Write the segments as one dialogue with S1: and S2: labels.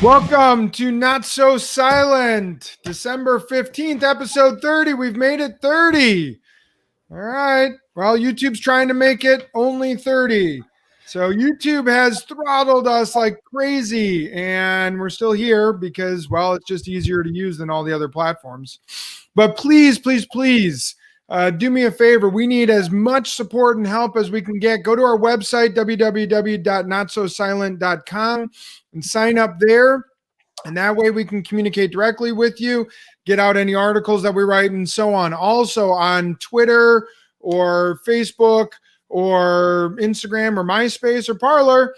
S1: Welcome to Not So Silent, December 15th, episode 30. We've made it 30. All right. Well, YouTube's trying to make it only 30. So YouTube has throttled us like crazy, and we're still here because, well, it's just easier to use than all the other platforms. But please, please, please, do me a favor. We need as much support and help as we can get. Go to our website, www.notsosilent.com, and sign up there. And that way we can communicate directly with you, get out any articles that we write, and so on. Also on Twitter or Facebook or Instagram or MySpace or Parler,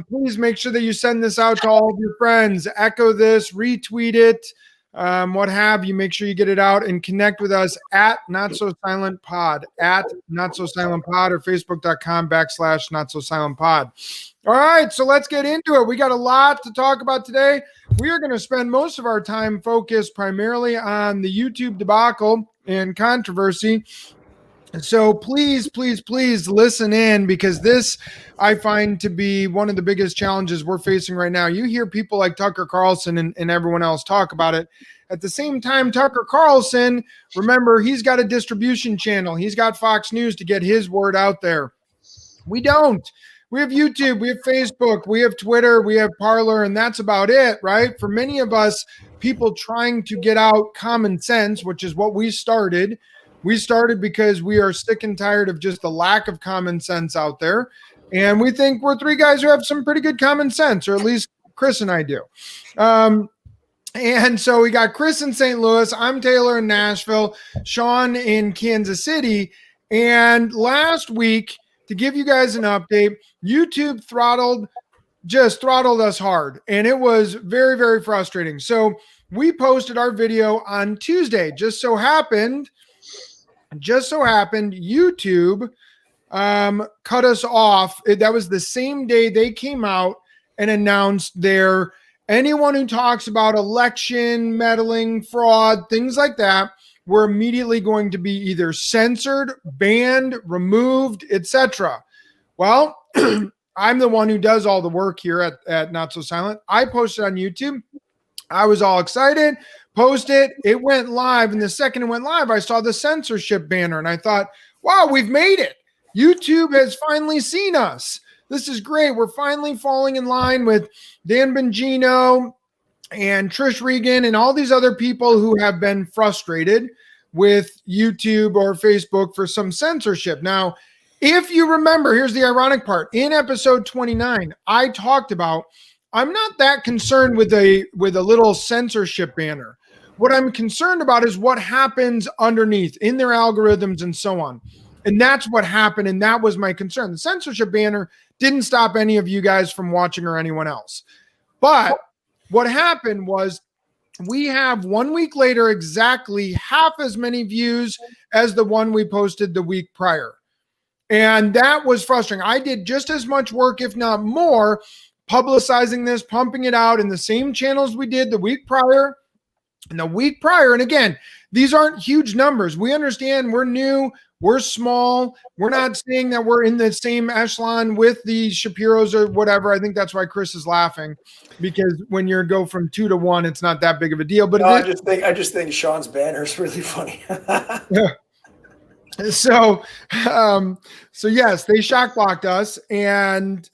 S1: please make sure that you send this out to all of your friends. Echo this, retweet it, what have you. Make sure you get it out and connect with us at Not So Silent Pod, at Not So Silent Pod, or Facebook.com/Not So Silent Pod. All right, so let's get into it. We got a lot to talk about today. We are going to spend most of our time focused primarily on the YouTube debacle and controversy. So please, please, please listen in, because this I find to be one of the biggest challenges we're facing right now. You hear people like Tucker Carlson and everyone else talk about it. At the same time, Tucker Carlson, remember, he's got a distribution channel. He's got Fox News to get his word out there. We don't. We have YouTube, we have Facebook, we have Twitter, we have Parler, and that's about it, right? For many of us, people trying to get out common sense, which is what we started. We started because we are sick and tired of just the lack of common sense out there. And we think we're three guys who have some pretty good common sense, or at least Chris and I do. And so we got Chris in St. Louis. I'm Taylor in Nashville, Sean in Kansas City. And last week, to give you guys an update, YouTube throttled us hard. And it was very, very frustrating. So we posted our video on Tuesday. Just so happened, YouTube cut us off. That was the same day they came out and announced their anyone who talks about election meddling, fraud, things like that, were immediately going to be either censored, banned, removed, etc. Well, I'm the one who does all the work here at Not So Silent. I posted on YouTube. I was all excited, posted, it went live, and the second it went live, I saw the censorship banner, and I thought, wow, we've made it. YouTube has finally seen us. This is great. We're finally falling in line with Dan Bongino and Trish Regan and all these other people who have been frustrated with YouTube or Facebook for some censorship. Now, if you remember, here's the ironic part. In episode 29, I talked about I'm not that concerned with a little censorship banner. What I'm concerned about is what happens underneath in their algorithms and so on. And that's what happened, and that was my concern. The censorship banner didn't stop any of you guys from watching or anyone else. But what happened was we have 1 week later exactly half as many views as the one we posted the week prior. And that was frustrating. I did just as much work, if not more, publicizing this, pumping it out in the same channels we did the week prior and the week prior. And again, these aren't huge numbers. We understand we're new, we're small. We're not saying that we're in the same echelon with the Shapiros or whatever. I think that's why Chris is laughing, because when you go from 2 to 1, it's not that big of a deal. But
S2: no, I just think Sean's banner is really funny.
S1: Yeah. So yes, they shock blocked us, and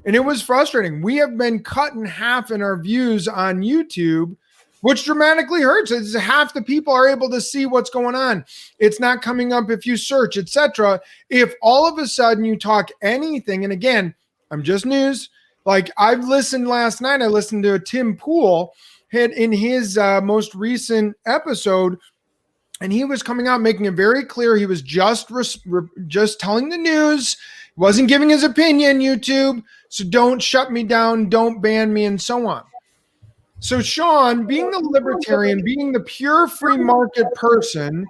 S1: it was frustrating. We have been cut in half in our views on YouTube, which dramatically hurts. It's half the people are able to see what's going on. It's not coming up if you search, etc. If all of a sudden you talk anything, and again, I'm just news. Like I've listened last night, I listened to Tim Pool in his most recent episode. And he was coming out making it very clear he was just telling the news, wasn't giving his opinion, YouTube. So don't shut me down, don't ban me, and so on. So Sean, being the libertarian, being the pure free market person,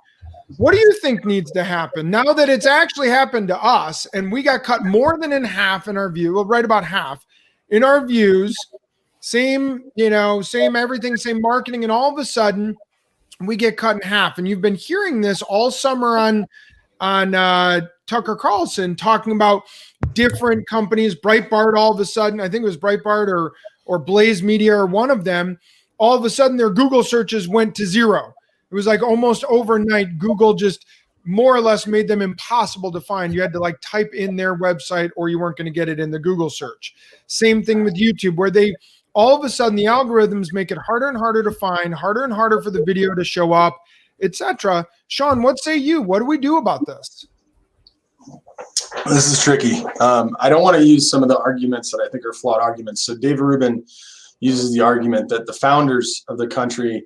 S1: what do you think needs to happen now that it's actually happened to us and we got cut more than in half in our view, well, right about half in our views, same everything, same marketing, and all of a sudden we get cut in half. And you've been hearing this all summer on Tucker Carlson talking about different companies. Breitbart, all of a sudden, I think it was Breitbart or Blaze Media or one of them, all of a sudden their Google searches went to zero. It was like almost overnight. Google just more or less made them impossible to find. You had to like type in their website or you weren't going to get it in the Google search. Same thing with YouTube, where they all of a sudden the algorithms make it harder and harder to find, harder and harder for the video to show up, etc. Sean, what say you? What do we do about this?
S3: This is tricky. I don't want to use some of the arguments that I think are flawed arguments. So David Rubin uses the argument that the founders of the country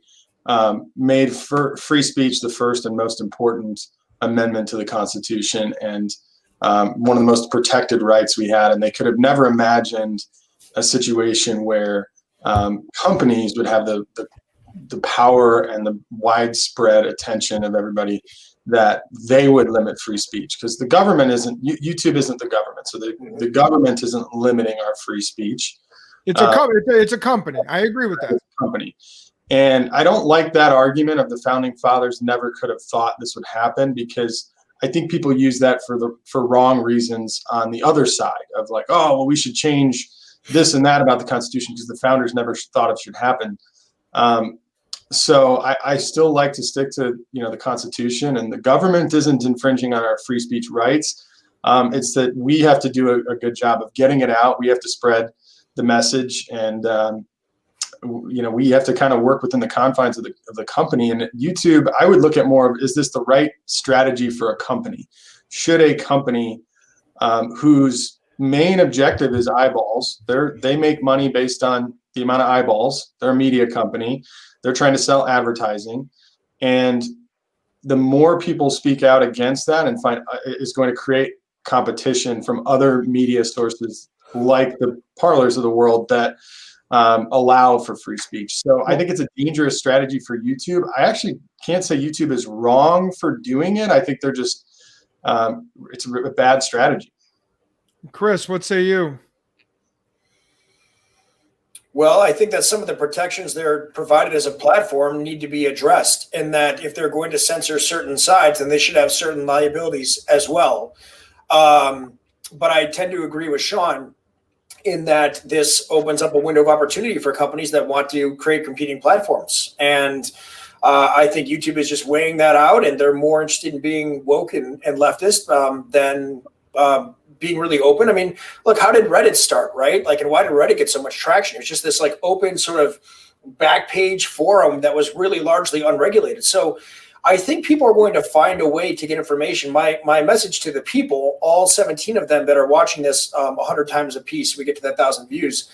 S3: made free speech the first and most important amendment to the Constitution, and one of the most protected rights we had. And they could have never imagined a situation where companies would have the power and the widespread attention of everybody, that they would limit free speech, because the government isn't, YouTube isn't the government. So the government isn't limiting our free speech.
S1: It's a company. I agree with that.
S3: It's a company. And I don't like that argument of the founding fathers never could have thought this would happen, because I think people use that for wrong reasons on the other side of like, oh, well, we should change this and that about the Constitution because the founders never thought it should happen. So I still like to stick to, the Constitution, and the government isn't infringing on our free speech rights. It's that we have to do a good job of getting it out. We have to spread the message, and we have to kind of work within the confines of the company. And YouTube, I would look at more of, is this the right strategy for a company? Should a company whose main objective is eyeballs, they make money based on the amount of eyeballs, they're a media company, they're trying to sell advertising, and the more people speak out against that and is going to create competition from other media sources like the Parlors of the world that allow for free speech. So I think it's a dangerous strategy for YouTube. I actually can't say YouTube is wrong for doing it. I think they're just, it's a bad strategy.
S1: Chris, what say you?
S2: Well, I think that some of the protections they're provided as a platform need to be addressed, and that if they're going to censor certain sides, then they should have certain liabilities as well. But I tend to agree with Sean in that this opens up a window of opportunity for companies that want to create competing platforms. And I think YouTube is just weighing that out, and they're more interested in being woke and leftist than being really open. I mean, look, how did Reddit start, right? Like, and why did Reddit get so much traction? It's just this like open sort of back page forum that was really largely unregulated. So I think people are going to find a way to get information. My message to the people, all 17 of them that are watching this 100 times a piece, we get to that 1,000 views,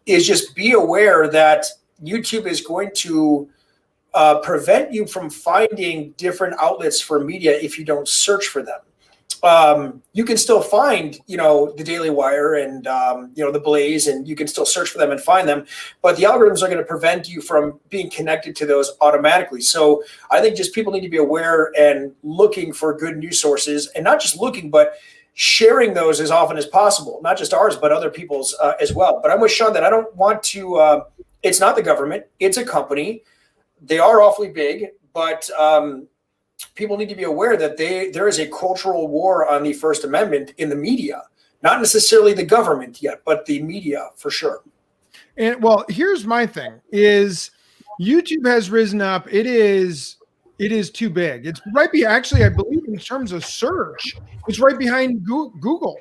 S2: is just be aware that YouTube is going to prevent you from finding different outlets for media if you don't search for them. You can still find, the Daily Wire and, the Blaze, and you can still search for them and find them, but the algorithms are going to prevent you from being connected to those automatically. So I think just people need to be aware and looking for good news sources, and not just looking, but sharing those as often as possible, not just ours, but other people's as well. But I'm with Sean that I don't want to, it's not the government, it's a company. They are awfully big, but, people need to be aware that there is a cultural war on the First Amendment in the media, not necessarily the government yet, but the media for sure.
S1: And well, here's my thing is YouTube has risen up. It is too big. It's right actually, I believe in terms of search, it's right behind Google.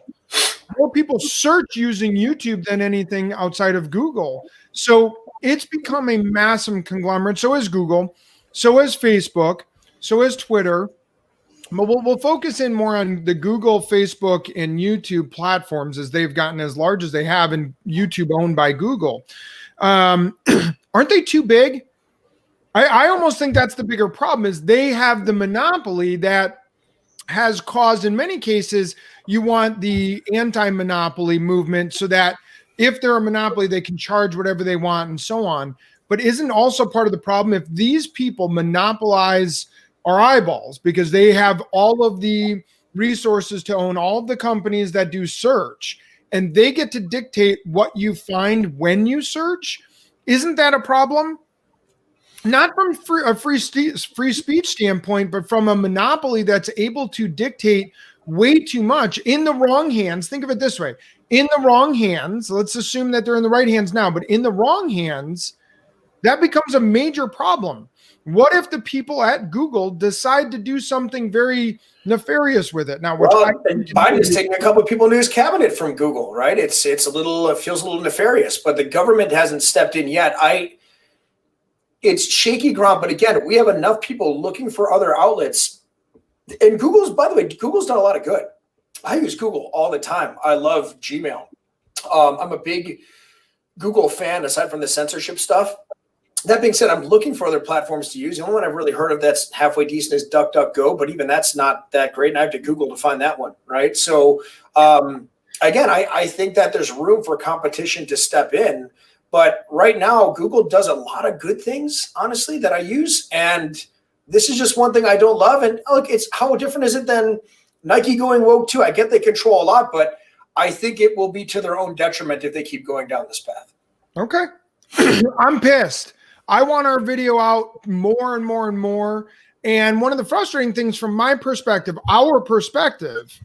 S1: More people search using YouTube than anything outside of Google. So it's become a massive conglomerate. So is Google, so is Facebook, so is Twitter. But we'll focus in more on the Google, Facebook, and YouTube platforms as they've gotten as large as they have, and YouTube owned by Google. Aren't they too big? I almost think that's the bigger problem, is they have the monopoly that has caused, in many cases, you want the anti-monopoly movement so that if they're a monopoly, they can charge whatever they want and so on. But isn't also part of the problem if these people monopolize our eyeballs because they have all of the resources to own all of the companies that do search, and they get to dictate what you find when you search? Isn't that a problem? Not from a free speech standpoint, but from a monopoly that's able to dictate way too much in the wrong hands. Think of it this way. In the wrong hands, let's assume that they're in the right hands now, but in the wrong hands, that becomes a major problem. What if the people at Google decide to do something very nefarious with it? Now,
S2: Biden is taking a couple of people into his cabinet from Google, right? It feels a little nefarious, but the government hasn't stepped in yet. It's shaky ground, but again, we have enough people looking for other outlets. And by the way, Google's done a lot of good. I use Google all the time. I love Gmail. I'm a big Google fan, aside from the censorship stuff. That being said, I'm looking for other platforms to use. The only one I've really heard of that's halfway decent is DuckDuckGo, but even that's not that great. And I have to Google to find that one, right? So again, I think that there's room for competition to step in. But right now, Google does a lot of good things, honestly, that I use. And this is just one thing I don't love. And look, it's how different is it than Nike going woke too? I get they control a lot, but I think it will be to their own detriment if they keep going down this path. Okay.
S1: I'm pissed. I want our video out more and more and more. And one of the frustrating things from my perspective, our perspective,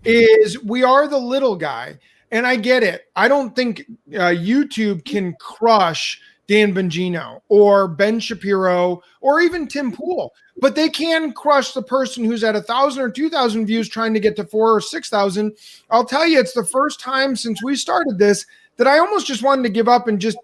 S1: is we are the little guy. And I get it. I don't think YouTube can crush Dan Bongino or Ben Shapiro or even Tim Pool, but they can crush the person who's at 1,000 or 2,000 views trying to get to 4,000 or 6,000. I'll tell you, it's the first time since we started this that I almost just wanted to give up and just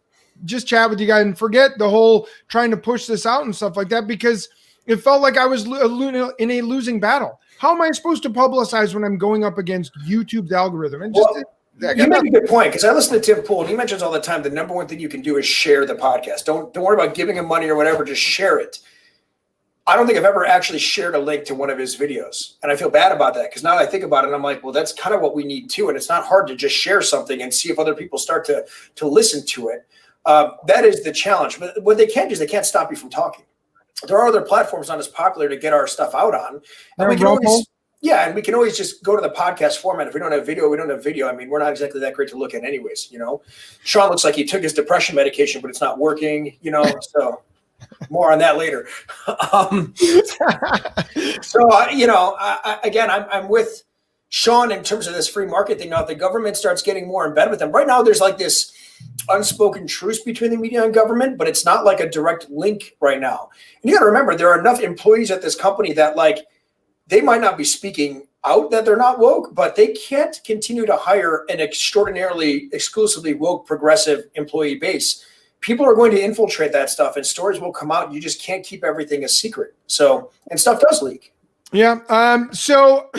S1: chat with you guys and forget the whole trying to push this out and stuff like that, because it felt like I was in a losing battle. How am I supposed to publicize when I'm going up against YouTube's algorithm? And
S2: you make a good point, because I listen to Tim Pool and he mentions all the time the number one thing you can do is share the podcast. Don't worry about giving him money or whatever, just share it. I don't think I've ever actually shared a link to one of his videos. And I feel bad about that, because now that I think about it, I'm like, well, that's kind of what we need too. And it's not hard to just share something and see if other people start to listen to it. That is the challenge. But what they can't do is they can't stop you from talking. There are other platforms not as popular to get our stuff out on. And we can always just go to the podcast format. If we don't have video, we don't have video. I mean, we're not exactly that great to look at anyways, you know. Sean looks like he took his depression medication, but it's not working, you know, so more on that later. Again, I'm with Sean in terms of this free market thing. Now, if the government starts getting more in bed with them, right now there's like this unspoken truce between the media and government, but it's not like a direct link right now. And you got to remember, there are enough employees at this company that like, they might not be speaking out that they're not woke, but they can't continue to hire an extraordinarily exclusively woke progressive employee base. People are going to infiltrate that stuff and stories will come out. You just can't keep everything a secret. So, and stuff does leak.
S1: Yeah. So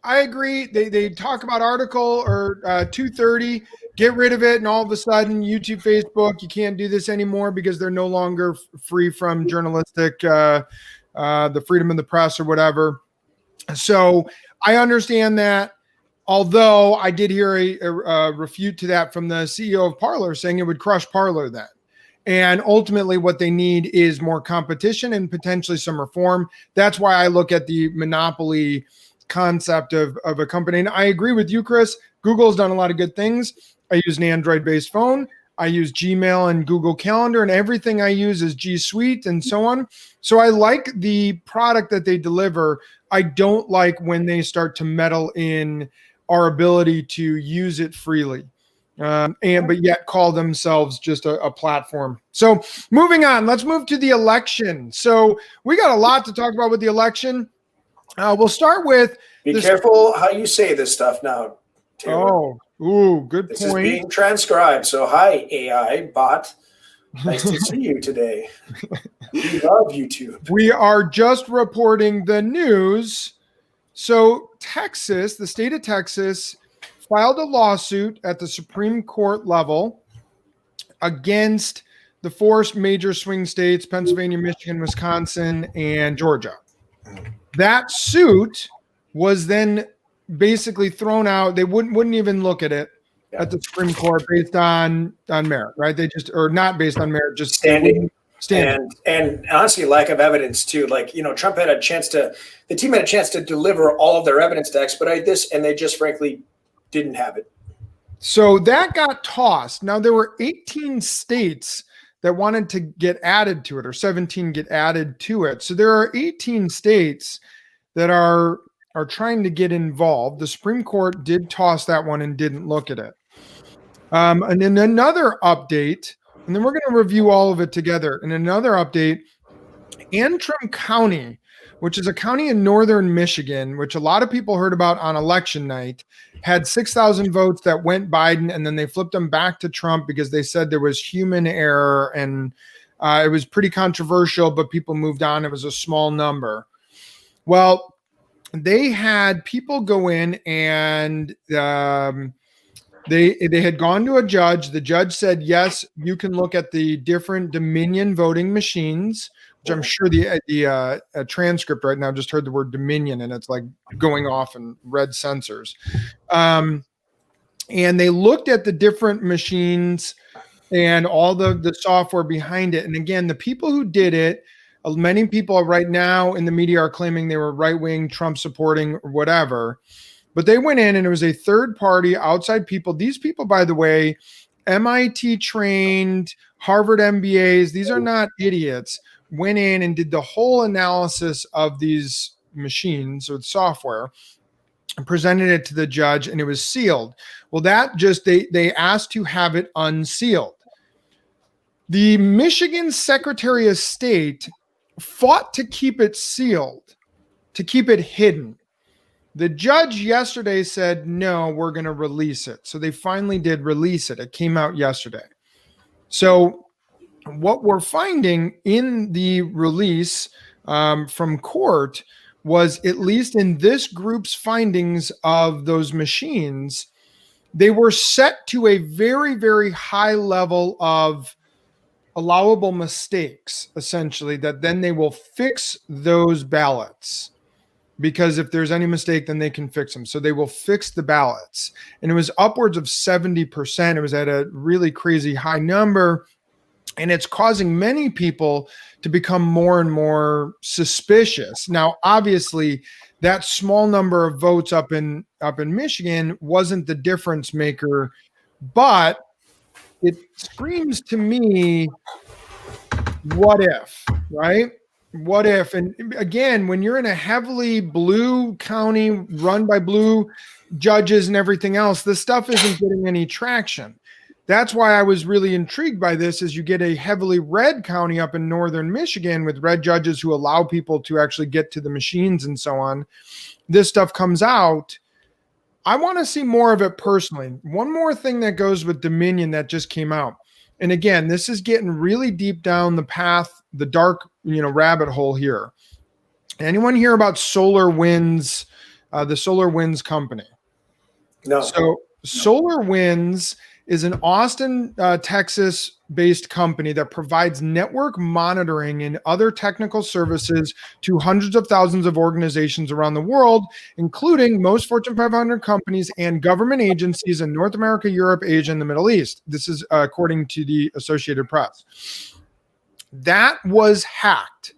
S1: I agree. They talk about article or 230, get rid of it. And all of a sudden YouTube, Facebook, you can't do this anymore because they're no longer free from journalistic, the freedom of the press or whatever. So I understand that, although I did hear a refute to that from the CEO of Parler saying it would crush Parler then. And ultimately what they need is more competition and potentially some reform. That's why I look at the monopoly concept of a company. And I agree with you, Chris. Google's done a lot of good things. I use an Android-based phone. I use Gmail and Google Calendar, and everything I use is G Suite and so on. So I like the product that they deliver. I don't like when they start to meddle in our ability to use it freely, but yet call themselves just a platform. So moving on, let's move to the election. So we got a lot to talk about with the election. We'll start with.
S2: Be careful how you say this stuff now, Taylor.
S1: Ooh, good point.
S2: This is being transcribed. So hi, AI bot. Nice to see you today. We love YouTube.
S1: We are just reporting the news. So Texas, the state of Texas, filed a lawsuit at the Supreme Court level against the four major swing states, Pennsylvania, Michigan, Wisconsin, and Georgia. That suit was then basically thrown out. They wouldn't even look at it at the Supreme Court based on merit, right? They just, or not based on merit, just
S2: standing. And honestly, lack of evidence too. Like, you know, the team had a chance to deliver all of their evidence to expedite this, and they just frankly didn't have it.
S1: So that got tossed. Now there were 18 states that wanted to get added to it, or 17 get added to it. So there are 18 states that are are trying to get involved. The Supreme Court did toss that one and didn't look at it. And then another update, and then we're going to review all of it together. And another update, Antrim County, which is a county in northern Michigan, which a lot of people heard about on election night, had 6,000 votes that went Biden, and then they flipped them back to Trump because they said there was human error, and it was pretty controversial, but people moved on. It was a small number. Well, they had people go in and they had gone to a judge. The judge said, yes, you can look at the different Dominion voting machines, which I'm sure the transcript right now just heard the word Dominion, and it's like going off in red sensors. And they looked at the different machines and all the software behind it. And again, the people who did it, many people right now in the media are claiming they were right-wing, Trump supporting, or whatever. But they went in and it was a third party, outside people. These people, by the way, MIT trained, Harvard MBAs, these are not idiots, went in and did the whole analysis of these machines or software and presented it to the judge, and it was sealed. Well, that just, they asked to have it unsealed. The Michigan Secretary of State fought to keep it sealed, to keep it hidden. The judge yesterday said, no, we're going to release it. So they finally did release it. It came out yesterday. So what we're finding in the release from court was, at least in this group's findings of those machines, they were set to a very, very high level of allowable mistakes, essentially, that then they will fix those ballots. Because if there's any mistake, then they can fix them. So they will fix the ballots. And it was upwards of 70%. It was at a really crazy high number. And it's causing many people to become more and more suspicious. Now, obviously, that small number of votes up in Michigan wasn't the difference maker, but it screams to me, what if, right? What if? And again, when you're in a heavily blue county run by blue judges and everything else, this stuff isn't getting any traction. That's why I was really intrigued by this, is you get a heavily red county up in northern Michigan with red judges who allow people to actually get to the machines and so on. This stuff comes out. I want to see more of it personally. One more thing that goes with Dominion that just came out. And again, this is getting really deep down the path, the dark, rabbit hole here. Anyone hear about SolarWinds, the SolarWinds company?
S2: No.
S1: So SolarWinds is an Austin, Texas-based company that provides network monitoring and other technical services to hundreds of thousands of organizations around the world, including most Fortune 500 companies and government agencies in North America, Europe, Asia, and the Middle East. This is according to the Associated Press. That was hacked.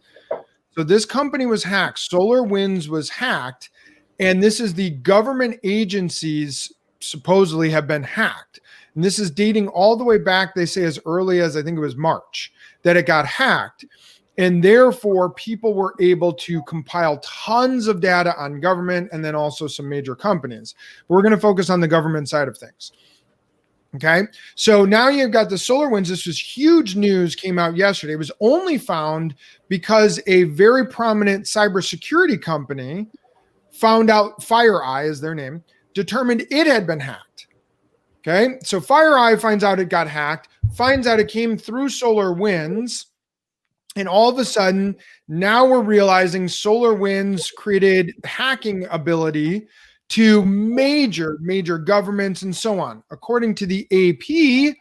S1: So this company was hacked. SolarWinds was hacked, and this is the government agencies supposedly have been hacked. And this is dating all the way back, they say, as early as, I think it was March, that it got hacked. And therefore, people were able to compile tons of data on government and then also some major companies. But we're going to focus on the government side of things. Okay. So now you've got the SolarWinds. This was huge news, came out yesterday. It was only found because a very prominent cybersecurity company found out, FireEye is their name, determined it had been hacked. Okay. So FireEye finds out it got hacked, finds out it came through SolarWinds. And all of a sudden, now we're realizing SolarWinds created hacking ability to major governments and so on. According to the AP,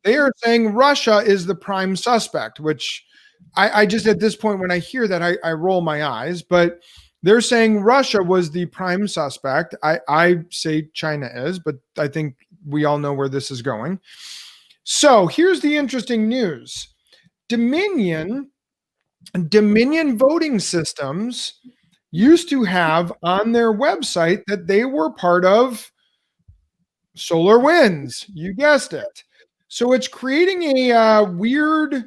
S1: they are saying Russia is the prime suspect, which I just, at this point, when I hear that, I roll my eyes. But they're saying Russia was the prime suspect. I say China is, but I think we all know where this is going. So here's the interesting news. Dominion voting systems used to have on their website that they were part of SolarWinds. You guessed it. So it's creating a weird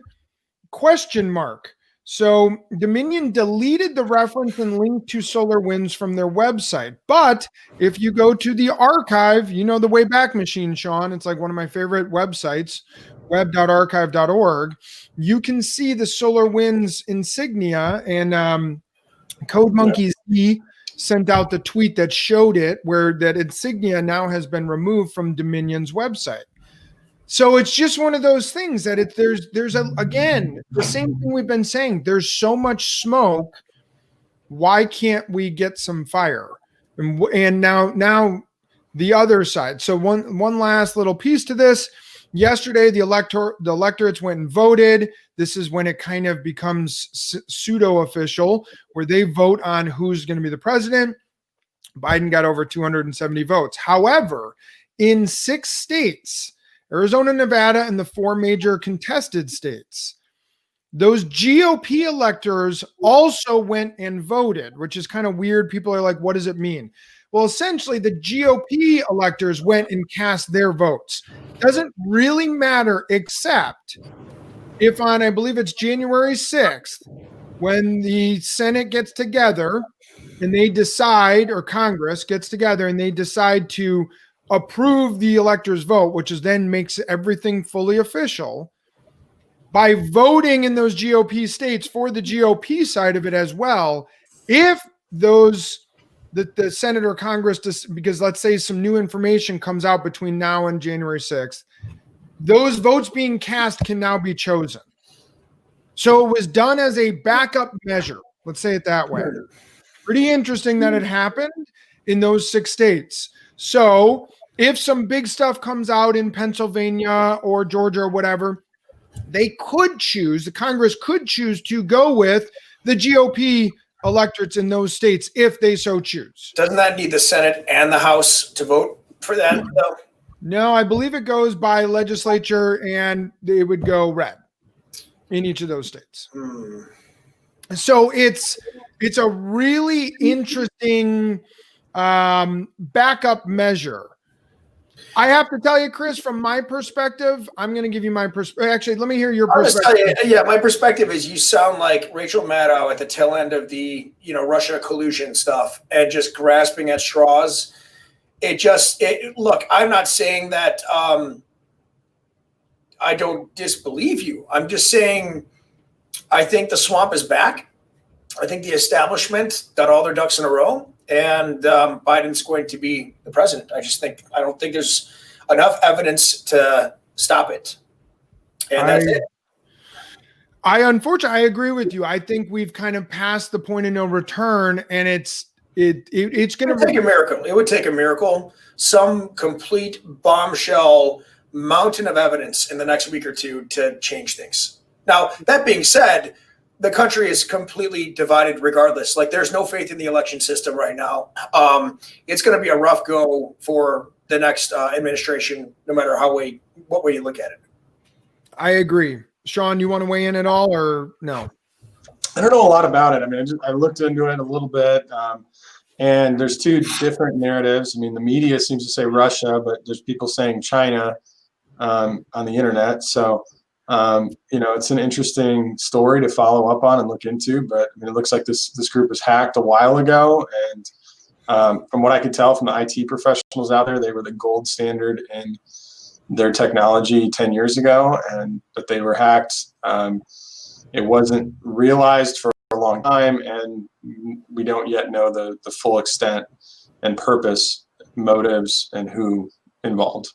S1: question mark. So Dominion deleted the reference and link to SolarWinds from their website. But if you go to the archive, the Wayback Machine, Sean, it's like one of my favorite websites, web.archive.org. You can see the SolarWinds insignia, and Code Monkeys sent out the tweet that showed it, where that insignia now has been removed from Dominion's website. So it's just one of those things that there's again, the same thing we've been saying. There's so much smoke. Why can't we get some fire? And now the other side. So one last little piece to this. Yesterday, the electorates went and voted. This is when it kind of becomes pseudo official, where they vote on who's going to be the president. Biden got over 270 votes. However, in 6 states, Arizona, Nevada, and the 4 major contested states, those GOP electors also went and voted, which is kind of weird. People are like, what does it mean? Well, essentially, the GOP electors went and cast their votes. Doesn't really matter, except if on, I believe it's January 6th, when the Senate gets together and they decide, or Congress gets together and they decide to approve the electors' vote, which is then makes everything fully official, by voting in those GOP states for the GOP side of it as well, if the Senate or Congress, because let's say some new information comes out between now and January 6th, those votes being cast can now be chosen. So it was done as a backup measure. Let's say it that way. Pretty interesting that it happened in those 6 states. So if some big stuff comes out in Pennsylvania or Georgia or whatever, the Congress could choose to go with the GOP electorates in those states if they so choose.
S2: Doesn't that need the Senate and the House to vote for that, though?
S1: No, I believe it goes by legislature, and it would go red in each of those states. So it's a really interesting backup measure. I have to tell you, Chris, from my perspective, I'm going to give you my perspective. Actually, let me hear your perspective.
S2: My perspective is you sound like Rachel Maddow at the tail end of the Russia collusion stuff and just grasping at straws. Look, I'm not saying that I don't disbelieve you. I'm just saying I think the swamp is back. I think the establishment got all their ducks in a row, and Biden's going to be the president. I don't think there's enough evidence to stop it. And that's it.
S1: Unfortunately, I agree with you. I think we've kind of passed the point of no return, and it's going to
S2: take a miracle. It would take a miracle, some complete bombshell mountain of evidence in the next week or two to change things. Now, that being said, the country is completely divided regardless. Like, there's no faith in the election system right now. It's going to be a rough go for the next administration, no matter what way you look at it.
S1: I agree. Sean, you want to weigh in at all, or no?
S3: I don't know a lot about it. I mean, I looked into it a little bit, and there's 2 different narratives. I mean, the media seems to say Russia, but there's people saying China on the internet. So, it's an interesting story to follow up on and look into. But I mean, it looks like this group was hacked a while ago, and from what I could tell from the IT professionals out there, they were the gold standard in their technology 10 years ago, but they were hacked. It wasn't realized for a long time, and we don't yet know the full extent and purpose, motives, and who involved.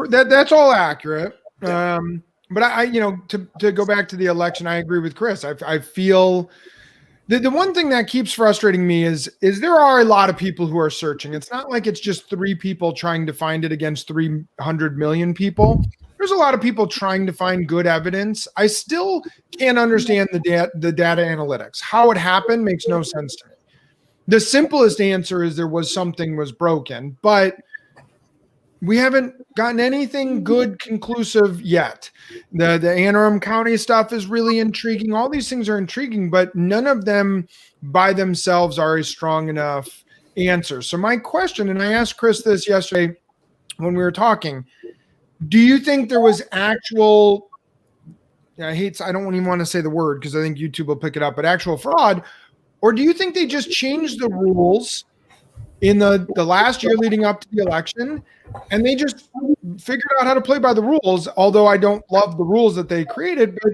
S1: That's all accurate. But to go back to the election, I agree with Chris. I feel the one thing that keeps frustrating me is there are a lot of people who are searching. It's not like it's just 3 people trying to find it against 300 million people. There's a lot of people trying to find good evidence. I still can't understand the data analytics. How it happened makes no sense to me. The simplest answer is something was broken, but we haven't gotten anything good conclusive yet. The Antrim County stuff is really intriguing. All these things are intriguing, but none of them by themselves are a strong enough answer. So my question, and I asked Chris this yesterday when we were talking, do you think there was actual I don't even want to say the word because I think YouTube will pick it up, but actual fraud? Or do you think they just changed the rules in the last year leading up to the election and they just figured out how to play by the rules? Although I don't love the rules that they created, but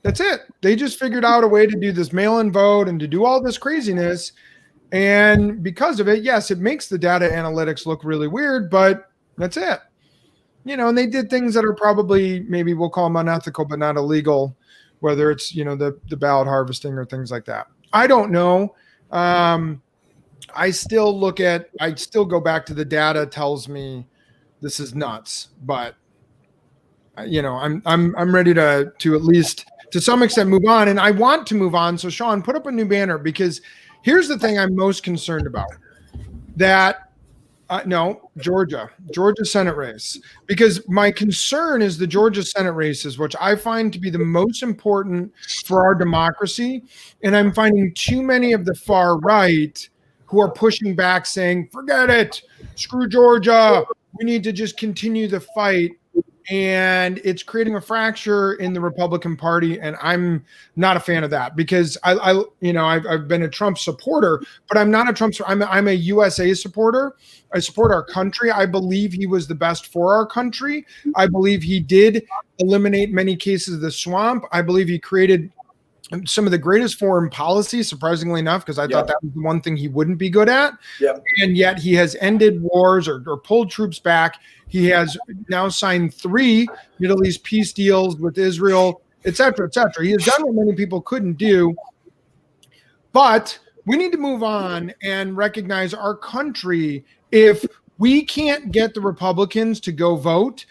S1: that's it. They just figured out a way to do this mail-in vote and to do all this craziness. And because of it, yes, it makes the data analytics look really weird, but that's it. And they did things that are probably, maybe we'll call them unethical, but not illegal, whether it's, the ballot harvesting or things like that. I don't know. I still go back to the data tells me this is nuts, but I'm ready to at least to some extent move on, and I want to move on. So Sean, put up a new banner, because here's the thing I'm most concerned about. Georgia Senate race, because my concern is the Georgia Senate races, which I find to be the most important for our democracy. And I'm finding too many of the far right who are pushing back saying, forget it, screw Georgia, we need to just continue the fight. And it's creating a fracture in the Republican Party, and I'm not a fan of that, because I've been a Trump supporter, but I'm not a Trump. I'm a USA supporter. I support our country. I believe he was the best for our country. I believe he did eliminate many cases of the swamp. I believe he created some of the greatest foreign policy, surprisingly enough, because I thought that was the one thing he wouldn't be good at. And yet he has ended wars or pulled troops back. He has now signed 3 Middle East peace deals with Israel, et cetera, et cetera. He has done what many people couldn't do. But we need to move on and recognize our country. If we can't get the Republicans to go vote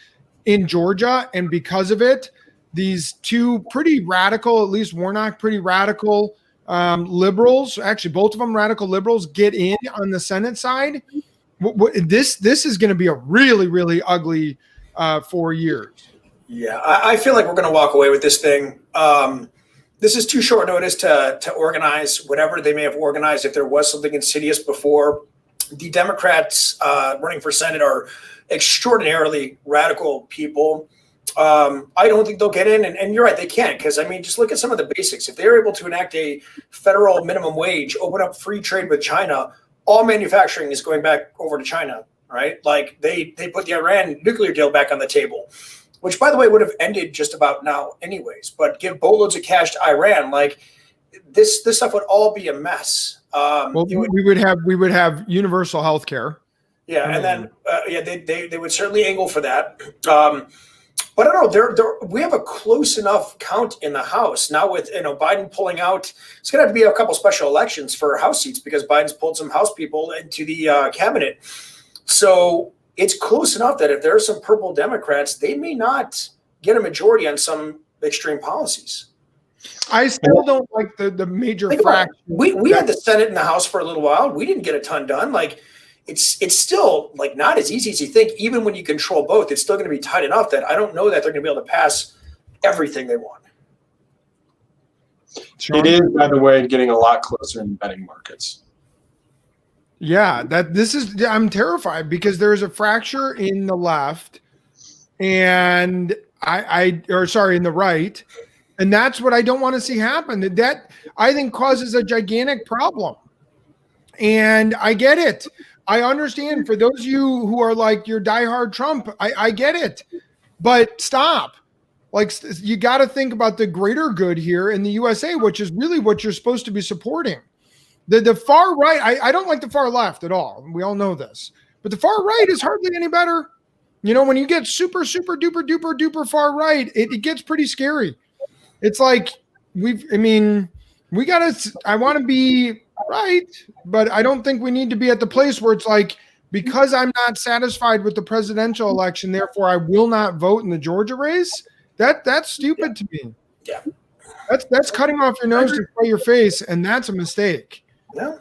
S1: in Georgia, and because of it, these 2 pretty radical, at least Warnock, pretty radical liberals, actually both of them radical liberals, get in on the Senate side, this is going to be a really, really ugly 4 years.
S2: Yeah, I feel like we're going to walk away with this thing. This is too short notice to organize whatever they may have organized if there was something insidious before. The Democrats running for Senate are extraordinarily radical people. I don't think they'll get in, and you're right, they can't, because just look at some of the basics. If they're able to enact a federal minimum wage, open up free trade with China, all manufacturing is going back over to China, right? Like they put the Iran nuclear deal back on the table, which, by the way, would have ended just about now anyways, but give boatloads of cash to Iran. Like this stuff would all be a mess.
S3: We would have universal health care.
S2: Yeah. And then, they would certainly angle for that. But I don't know. We have a close enough count in the House now with Biden pulling out. It's going to have to be a couple special elections for House seats because Biden's pulled some House people into the cabinet. So it's close enough that if there are some purple Democrats, they may not get a majority on some extreme policies.
S1: I still don't like the major fraction.
S2: We had the Senate and the House for a little while. We didn't get a ton done. Like it's still like not as easy as you think. Even when you control both, it's still going to be tight enough that I don't know that they're going to be able to pass everything they want.
S3: Sure. It is, by the way, getting a lot closer in betting markets.
S1: Yeah, I'm terrified because there's a fracture in the left and in the right. And that's what I don't want to see happen. That I think causes a gigantic problem. And I get it. I understand for those of you who are like your diehard Trump, I get it. But stop. Like you got to think about the greater good here in the USA, which is really what you're supposed to be supporting. The far right, I don't like the far left at all. We all know this. But the far right is hardly any better. When you get super, super duper, duper, duper far right, it gets pretty scary. It's like I want to be right, but I don't think we need to be at the place where it's like, because I'm not satisfied with the presidential election, therefore I will not vote in the Georgia race. That's stupid to me.
S2: Yeah.
S1: That's cutting off your nose to spite your face, and that's a mistake.
S2: Yeah.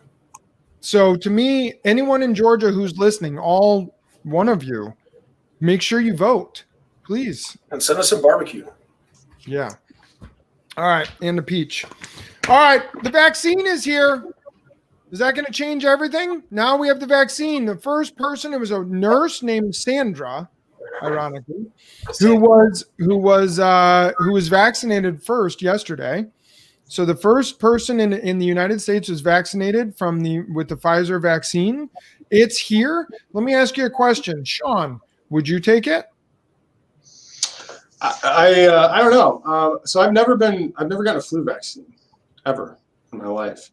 S1: So to me, anyone in Georgia who's listening, all one of you, make sure you vote, please.
S2: And send us some barbecue.
S1: Yeah. All right, and the peach. All right, the vaccine is here. Is that going to change everything? Now we have the vaccine. The first person, it was a nurse named Sandra, ironically, who was vaccinated first yesterday. So the first person in the United States was vaccinated with the Pfizer vaccine. It's here. Let me ask you a question, Sean. Would you take it?
S3: I don't know. So I've never gotten a flu vaccine ever in my life.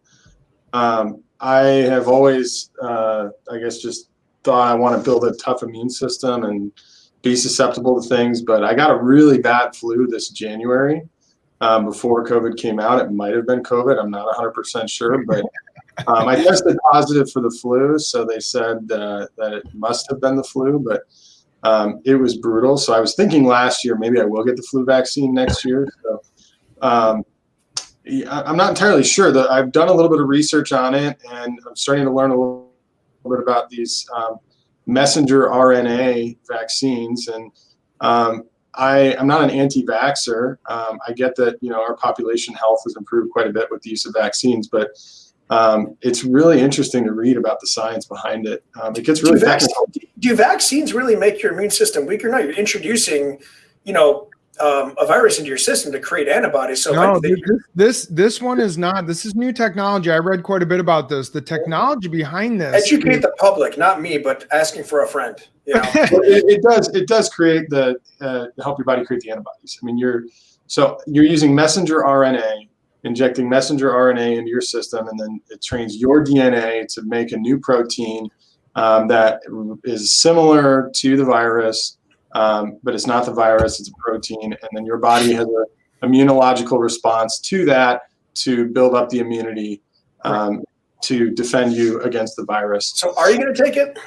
S3: I have always, I guess, just thought I want to build a tough immune system and be susceptible to things. But I got a really bad flu this January. Before COVID came out. It might have been COVID. I'm not 100% sure, but I tested positive for the flu. So they said that it must have been the flu, but it was brutal. So I was thinking last year, maybe I will get the flu vaccine next year. So I'm not entirely sure. I've done a little bit of research on it, and I'm starting to learn a little bit about these messenger RNA vaccines. And I'm not an anti-vaxxer. I get that, our population health has improved quite a bit with the use of vaccines, but it's really interesting to read about the science behind it. It gets really technical.
S2: Do vaccines really make your immune system weaker? No, you're introducing, a virus into your system to create antibodies. So
S1: no, this one is not. This is new technology. I read quite a bit about this. The technology behind this.
S2: Educate the public, not me, but asking for a friend.
S3: It does create help your body create the antibodies. I mean, you're using messenger RNA, injecting messenger RNA into your system, and then it trains your DNA to make a new protein that is similar to the virus. But it's not the virus, it's a protein. And then your body has an immunological response to that to build up the immunity to defend you against the virus.
S2: So are you going to take it?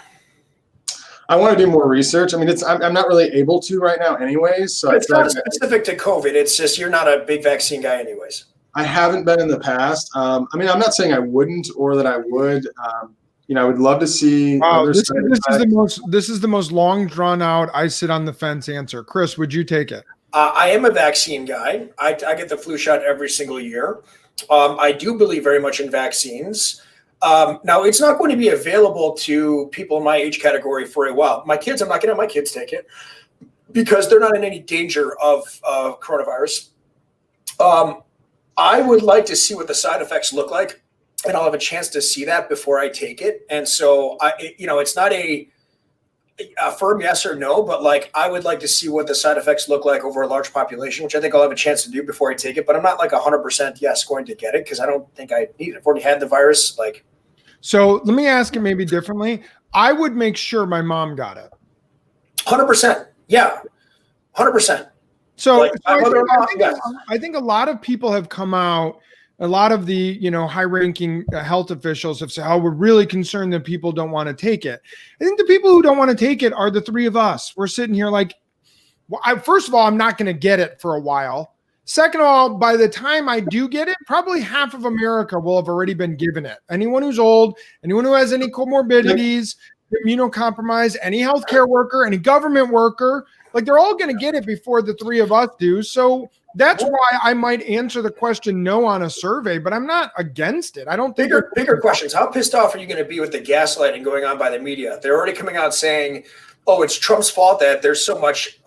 S3: I want to do more research. I mean, I'm not really able to right now anyways. So
S2: it's not specific to COVID. It's just you're not a big vaccine guy anyways.
S3: I haven't been in the past. I mean, I'm not saying I wouldn't or that I would. I would love to see.
S1: Wow, this is the most long drawn out. I sit on the fence answer. Chris, would you take it?
S2: I am a vaccine guy. I get the flu shot every single year. I do believe very much in vaccines. Now, it's not going to be available to people in my age category for a while. My kids, I'm not going to have my kids take it because they're not in any danger of coronavirus. I would like to see what the side effects look like, and I'll have a chance to see that before I take it. And so, it's not a firm yes or no, but I would like to see what the side effects look like over a large population, which I think I'll have a chance to do before I take it. But I'm not 100% yes going to get it because I don't think I need it. I've already had the virus.
S1: So let me ask it maybe differently. I would make sure my mom got it.
S2: 100%. Yeah. 100%.
S1: So I think a lot of people have come out. A lot of the, high-ranking health officials have said, we're really concerned that people don't want to take it. I think the people who don't want to take it are the three of us. We're sitting here first of all, I'm not going to get it for a while. Second of all, by the time I do get it, probably half of America will have already been given it. Anyone who's old, anyone who has any comorbidities, immunocompromised, any healthcare worker, any government worker, they're all going to get it before the three of us do. So that's why I might answer the question no on a survey, but I'm not against it. I don't think
S2: bigger questions. How pissed off are you going to be with the gaslighting going on by the media? They're already coming out saying, it's Trump's fault that there's so much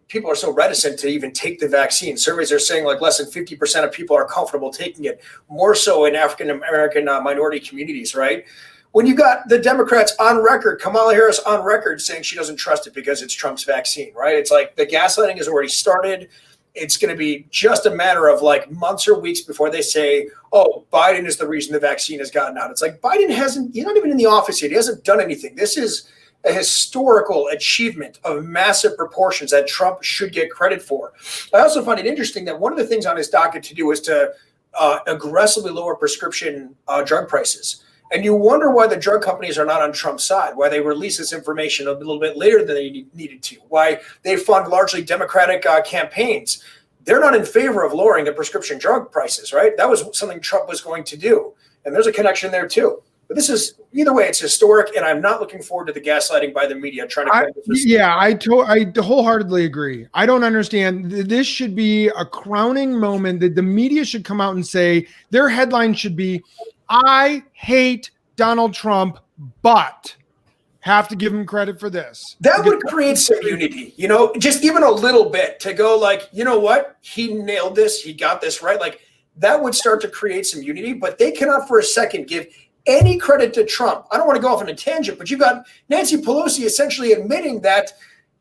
S2: people are so reticent to even take the vaccine. Surveys are saying less than 50% of people are comfortable taking it, more so in African-American minority communities, right? When you got the Democrats on record, Kamala Harris on record saying she doesn't trust it because it's Trump's vaccine, right? It's the gaslighting has already started. It's going to be just a matter of months or weeks before they say, Biden is the reason the vaccine has gotten out. It's Biden he's not even in the office yet. He hasn't done anything. This is a historical achievement of massive proportions that Trump should get credit for. I also find it interesting that one of the things on his docket to do is to aggressively lower prescription drug prices. And you wonder why the drug companies are not on Trump's side, why they release this information a little bit later than they needed to, why they fund largely Democratic campaigns. They're not in favor of lowering the prescription drug prices, right? That was something Trump was going to do. And there's a connection there too. But this is, either way, it's historic, and I'm not looking forward to the gaslighting by the media trying to.
S1: I wholeheartedly agree. I don't understand. This should be a crowning moment that the media should come out and say their headline should be, I hate Donald Trump, but have to give him credit for this.
S2: That would create some unity, you know, just even a little bit to go like, you know what? He nailed this. He got this right. Like that would start to create some unity, but they cannot for a second give any credit to Trump. I don't want to go off on a tangent, but you've got Nancy Pelosi essentially admitting that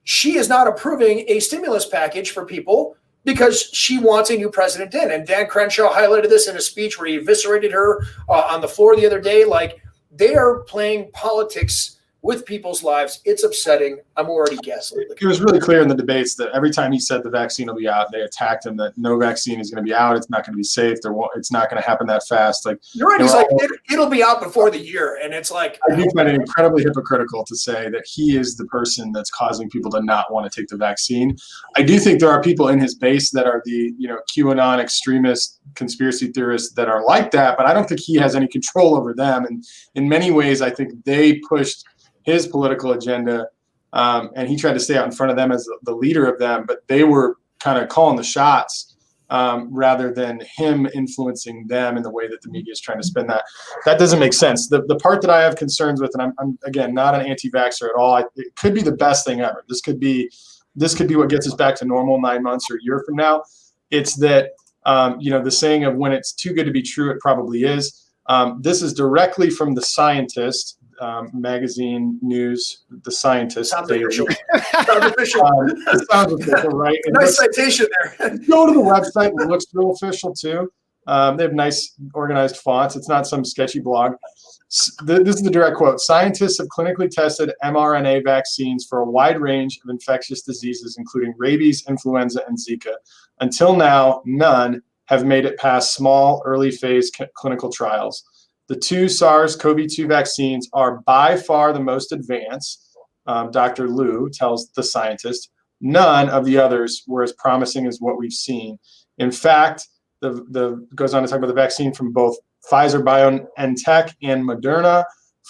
S2: she is not approving a stimulus package for people because she wants a new president in. And Dan Crenshaw highlighted this in a speech where he eviscerated her on the floor the other day. Like they are playing politics with people's lives. It's upsetting. I'm already guessing.
S3: It was really clear in the debates that every time he said the vaccine will be out, they attacked him that no vaccine is going to be out. It's not going to be safe. It's not going to happen that fast. Like
S2: you're right. He's like, it'll be out before the year. And it's like,
S3: I do find it incredibly hypocritical to say that he is the person that's causing people to not want to take the vaccine. I do think there are people in his base that are the, QAnon extremist conspiracy theorists that are like that, but I don't think he has any control over them. And in many ways, I think they pushed his political agenda, and he tried to stay out in front of them as the leader of them, but they were kind of calling the shots rather than him influencing them in the way that the media is trying to spin that. That doesn't make sense. The part that I have concerns with, and I'm again not an anti-vaxxer at all, it could be the best thing ever. This could be what gets us back to normal 9 months or a year from now. It's that the saying of when it's too good to be true, it probably is. This is directly from The Scientist. Magazine news, The Scientist.
S2: Sounds official. Sounds official.
S3: It sounds official, right?
S2: Nice citation there.
S3: Go to the website. It looks real official too. They have nice organized fonts. It's not some sketchy blog. This is the direct quote. Scientists have clinically tested mRNA vaccines for a wide range of infectious diseases, including rabies, influenza, and Zika. Until now, none have made it past small, early phase clinical trials. The two SARS-CoV-2 vaccines are by far the most advanced, Dr. Liu tells The Scientist. None of the others were as promising as what we've seen. In fact, goes on to talk about the vaccine from both Pfizer BioNTech and Moderna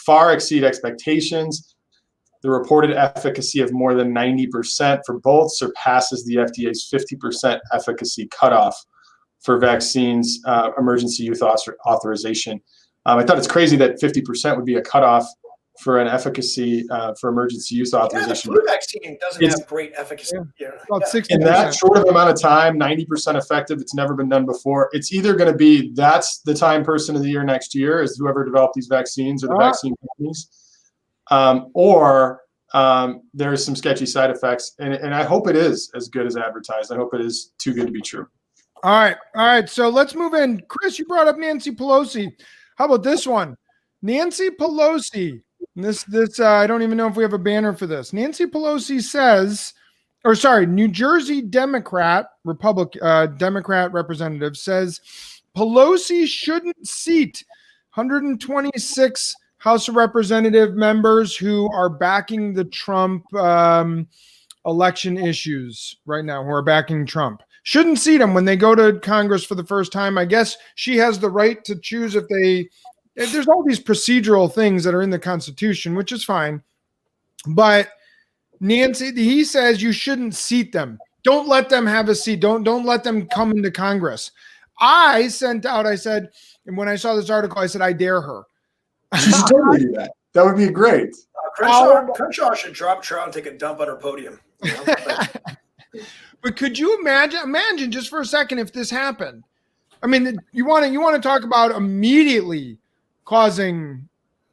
S3: far exceed expectations. The reported efficacy of more than 90% for both surpasses the FDA's 50% efficacy cutoff for vaccines emergency use authorization. I thought it's crazy that 50% would be a cutoff for an efficacy for emergency use authorization.
S2: The flu vaccine doesn't have great efficacy.
S1: About 60%.
S3: In that short of amount of time, 90% effective, it's never been done before. It's either going to be that's the Time Person of the Year next year is whoever developed these vaccines or the vaccine companies, or there's some sketchy side effects. And I hope it is as good as advertised. I hope it is too good to be true.
S1: All right. So let's move in. Chris, you brought up Nancy Pelosi. How about this one? Nancy Pelosi. This I don't even know if we have a banner for this. Nancy Pelosi says, New Jersey Democrat representative says Pelosi shouldn't seat 126 House of Representative members who are backing the Trump election issues right now, who are backing Trump. Shouldn't seat them when they go to Congress for the first time. I guess she has the right to choose if there's all these procedural things that are in the Constitution, which is fine. But he says you shouldn't seat them. Don't let them have a seat. Don't let them come into Congress. I said, and when I saw this article, I said, I dare her.
S3: She should totally do that. That would be great.
S2: Crenshaw should drop trout and take a dump on her podium.
S1: But could you imagine just for a second if this happened? I mean, you want to talk about immediately causing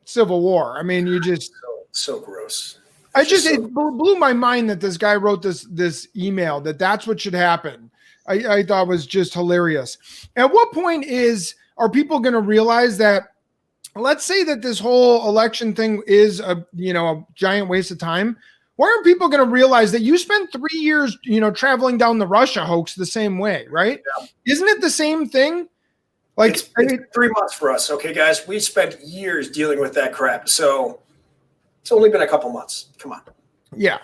S1: civil war. I mean, you just
S2: so gross.
S1: It blew my mind that this guy wrote this email that's what should happen. I thought was just hilarious. At what point are people going to realize that? Let's say that this whole election thing is a giant waste of time. Why aren't people going to realize that you spent 3 years, traveling down the Russia hoax the same way, right? Yeah. Isn't it the same thing? Like
S2: it's 3 months for us, okay, guys? We spent years dealing with that crap, so it's only been a couple months. Come on.
S1: Yeah.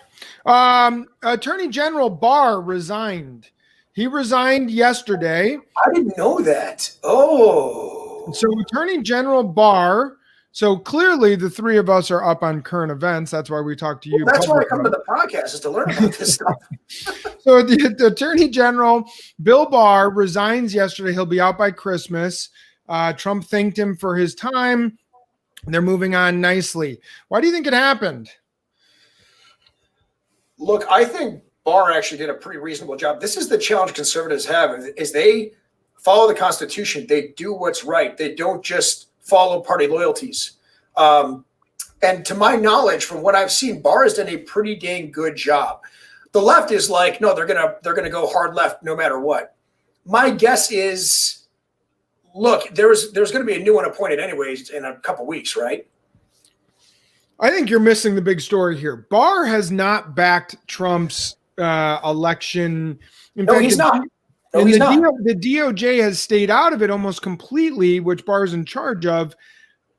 S1: Attorney General Barr resigned. He resigned yesterday.
S2: I didn't know that. Oh.
S1: So Attorney General Barr. So clearly the three of us are up on current events. That's why we talk to you.
S2: Well, that's why I come to the podcast, is to learn about this stuff.
S1: So the Attorney General, Bill Barr, resigns yesterday. He'll be out by Christmas. Trump thanked him for his time. They're moving on nicely. Why do you think it happened?
S2: Look, I think Barr actually did a pretty reasonable job. This is the challenge conservatives have, is they follow the Constitution. They do what's right. They don't just follow party loyalties. And to my knowledge, from what I've seen, Barr has done a pretty dang good job. The left is like, no, they're gonna go hard left no matter what. My guess is, look, there's going to be a new one appointed anyways in a couple weeks, right?
S1: I think you're missing the big story here. Barr has not backed Trump's election.
S2: No, he's not. No, he's not.
S1: The DOJ has stayed out of it almost completely, which Barr is in charge of.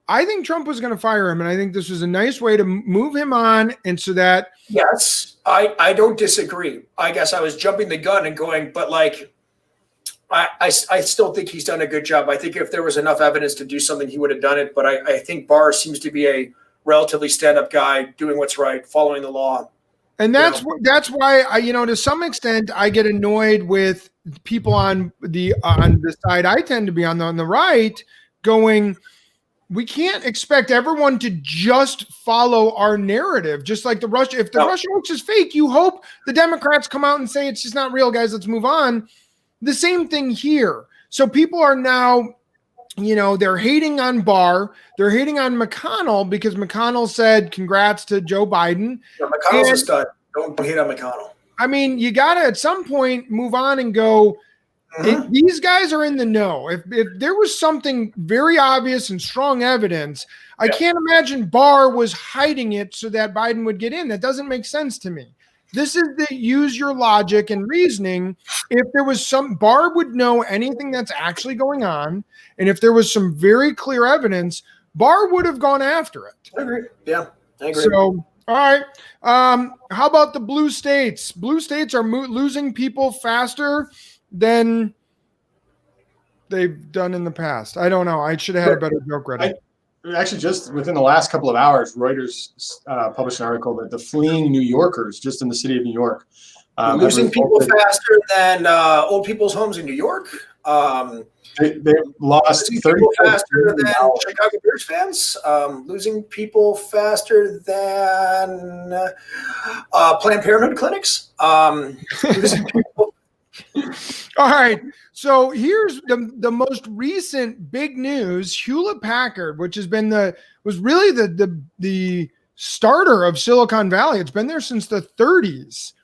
S1: I think Trump was going to fire him, and I think this was a nice way to move him on, and so that.
S2: Yes, I don't disagree. I guess I was jumping the gun and going, but like, I still think he's done a good job. I think if there was enough evidence to do something, he would have done it. But I think Barr seems to be a relatively stand-up guy, doing what's right, following the law.
S1: And that's why I, to some extent, I get annoyed with people on the side I tend to be on the right, going, we can't expect everyone to just follow our narrative. Just like the Russia, if the Russia hoax is fake, you hope the Democrats come out and say it's just not real, guys. Let's move on. The same thing here. So people are now, they're hating on Barr. They're hating on McConnell because McConnell said congrats to Joe Biden.
S2: Yeah, McConnell's a stud. Don't hate on McConnell.
S1: I mean, you got to at some point move on and go, if these guys are in the know. If there was something very obvious and strong evidence, I can't imagine Barr was hiding it so that Biden would get in. That doesn't make sense to me. This is the use your logic and reasoning. If there was Barr would know anything that's actually going on. And if there was some very clear evidence, Barr would have gone after it.
S2: I agree. Yeah, I agree.
S1: So, all right. How about the blue states? Blue states are losing people faster than they've done in the past. I don't know. I should have had a better joke ready.
S3: Actually, just within the last couple of hours, Reuters published an article that the fleeing New Yorkers just in the city of New York.
S2: Losing people faster than old people's homes in New York.
S3: They lost 30
S2: people faster than Chicago Bears fans. Losing people faster than Planned Parenthood clinics. Losing people.
S1: All right. So here's the most recent big news. Hewlett Packard, which was really the starter of Silicon Valley. It's been there since the 30s.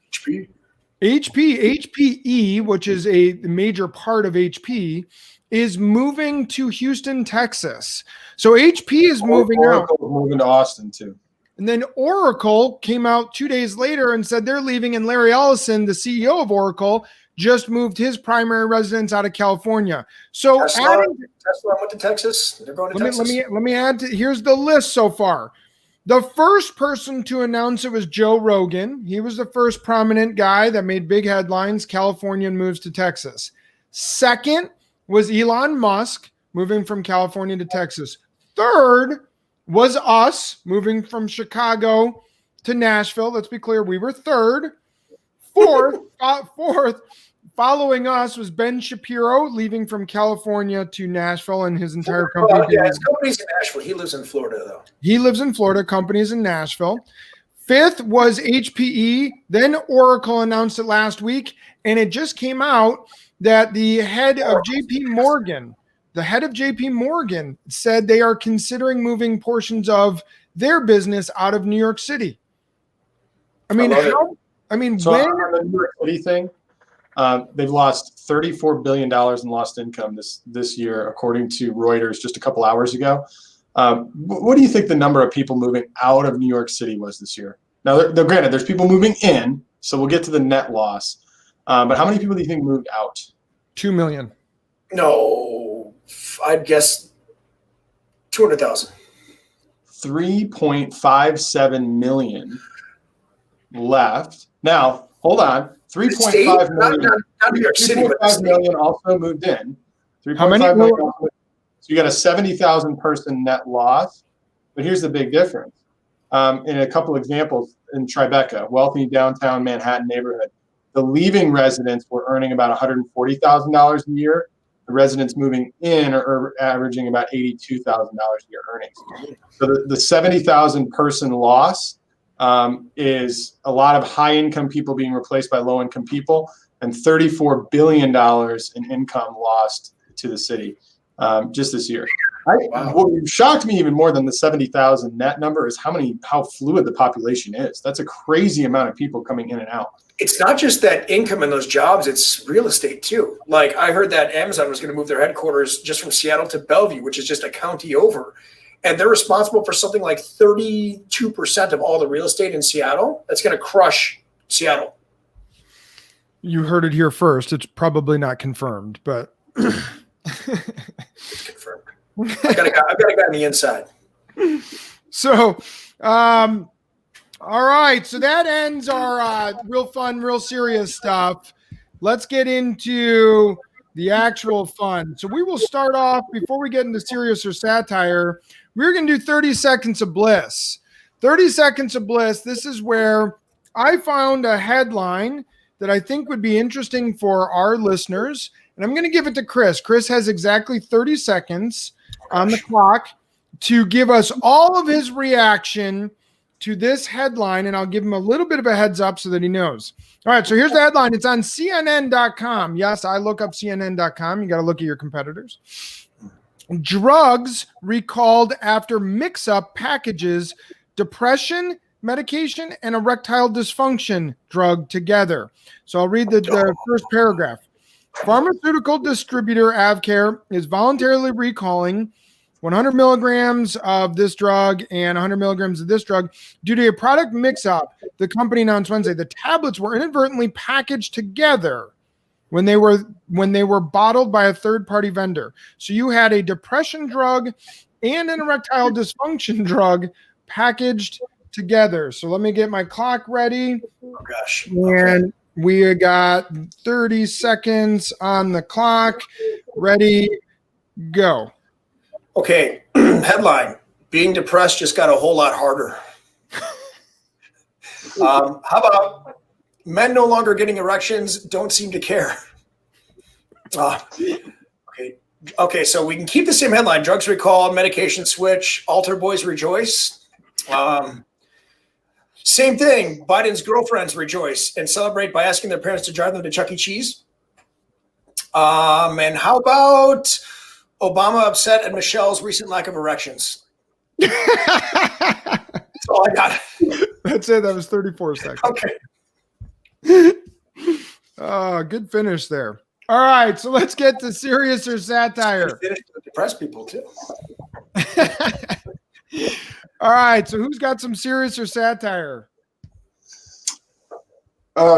S1: HPE, which is a major part of HP, is moving to Houston, Texas. So HP is moving out.
S3: Moving to Austin too.
S1: And then Oracle came out 2 days later and said they're leaving. And Larry Ellison, the CEO of Oracle, just moved his primary residence out of California. So
S2: Tesla went to Texas. They're going to Texas.
S1: Let me add to, here's the list so far. The first person to announce it was Joe Rogan. He was the first prominent guy that made big headlines. Californian moves to Texas. Second was Elon Musk moving from California to Texas. Third was us moving from Chicago to Nashville. Let's be clear, we were third. Fourth, following us was Ben Shapiro, leaving from California to Nashville, and his entire company.
S2: Yeah, his company's in Nashville. He lives in Florida, though.
S1: He lives in Florida. Company's in Nashville. Fifth was HPE. Then Oracle announced it last week, and it just came out that the head of JP Morgan said they are considering moving portions of their business out of New York City.
S3: So on the New York City thing, they've lost $34 billion in lost income this year, according to Reuters just a couple hours ago. What do you think the number of people moving out of New York City was this year? Now, granted, there's people moving in, so we'll get to the net loss. But how many people do you think moved out?
S1: 2 million.
S2: No, I'd guess 200,000.
S3: 3.57 million left. Now, hold on. 3.5 million.
S2: Not New York City, but
S3: 3.5 million also moved in.
S1: How many?
S3: So you got a 70,000 person net loss. But here's the big difference. In a couple examples in Tribeca, wealthy downtown Manhattan neighborhood, the leaving residents were earning about $140,000 a year. the residents moving in are averaging about $82,000 a year earnings. So the 70,000 person loss is a lot of high income people being replaced by low income people, and $34 billion in income lost to the city just this year. What shocked me even more than the 70,000 net number is how fluid the population is. That's a crazy amount of people coming in and out.
S2: It's not just that income in those jobs, it's real estate too. Like I heard that Amazon was going to move their headquarters just from Seattle to Bellevue, which is just a county over. And they're responsible for something like 32% of all the real estate in Seattle. That's going to crush Seattle.
S1: You heard it here first. It's probably not confirmed, but
S2: it's confirmed. I've got a guy on the inside.
S1: So, all right. So that ends our real fun, real serious stuff. Let's get into the actual fun. So we will start off, before we get into serious or satire, we're going to do 30 Seconds of Bliss. 30 Seconds of Bliss. This is where I found a headline that I think would be interesting for our listeners. And I'm going to give it to Chris. Chris has exactly 30 seconds on the clock to give us all of his reaction to this headline, and I'll give him a little bit of a heads up so that he knows. All right, so here's the headline. It's on CNN.com. Yes, I look up CNN.com. You got to look at your competitors. Drugs recalled after mix-up packages depression, medication, and erectile dysfunction drug together. So I'll read the first paragraph. Pharmaceutical distributor Avcare is voluntarily recalling 100 milligrams of this drug and 100 milligrams of this drug due to a product mix-up. The company announced Wednesday the tablets were inadvertently packaged together when they were bottled by a third-party vendor. So you had a depression drug and an erectile dysfunction drug packaged together. So let me get my clock ready.
S2: Oh gosh.
S1: And we got 30 seconds on the clock. Ready, go.
S2: Okay, headline, being depressed just got a whole lot harder. How about men no longer getting erections don't seem to care? Okay, so we can keep the same headline, drugs recalled, medication switch, altar boys rejoice. Same thing, Biden's girlfriends rejoice and celebrate by asking their parents to drive them to Chuck E. Cheese. And how about Obama upset at Michelle's recent lack of erections? That's all I got.
S1: That's it. That was 34 seconds.
S2: Okay.
S1: Good finish there. All right, so let's get to serious or satire.
S2: Depressed people too.
S1: All right, so who's got some serious or satire?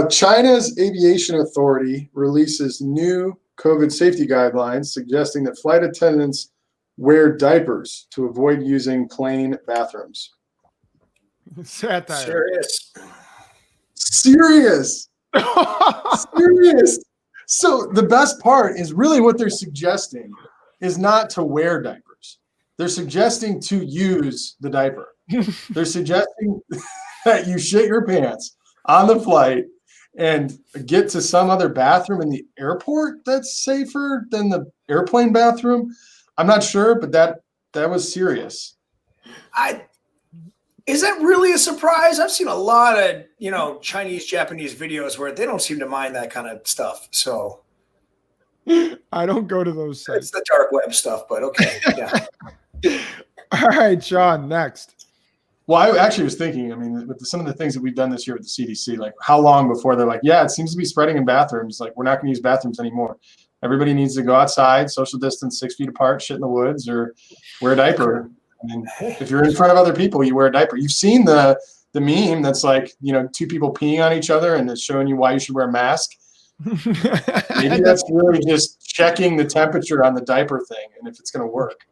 S3: China's aviation authority releases new COVID safety guidelines suggesting that flight attendants wear diapers to avoid using plane bathrooms.
S1: Satire.
S3: Serious. So the best part is really what they're suggesting is not to wear diapers. They're suggesting to use the diaper. They're suggesting that you shit your pants on the flight and get to some other bathroom in the airport that's safer than the airplane bathroom. I'm not sure, but that was serious.
S2: Is that really a surprise? I've seen a lot of, Chinese, Japanese videos where they don't seem to mind that kind of stuff. So
S1: I don't go to those sites.
S2: It's the dark web stuff, but okay. Yeah.
S1: All right, Sean, next.
S3: Well, I actually was thinking, with some of the things that we've done this year with the CDC, like how long before they're like, yeah, it seems to be spreading in bathrooms. Like, we're not going to use bathrooms anymore. Everybody needs to go outside, social distance, 6 feet apart, shit in the woods, or wear a diaper. If you're in front of other people, you wear a diaper. You've seen the meme that's like, two people peeing on each other and it's showing you why you should wear a mask. Maybe that's really just checking the temperature on the diaper thing and if it's going to work.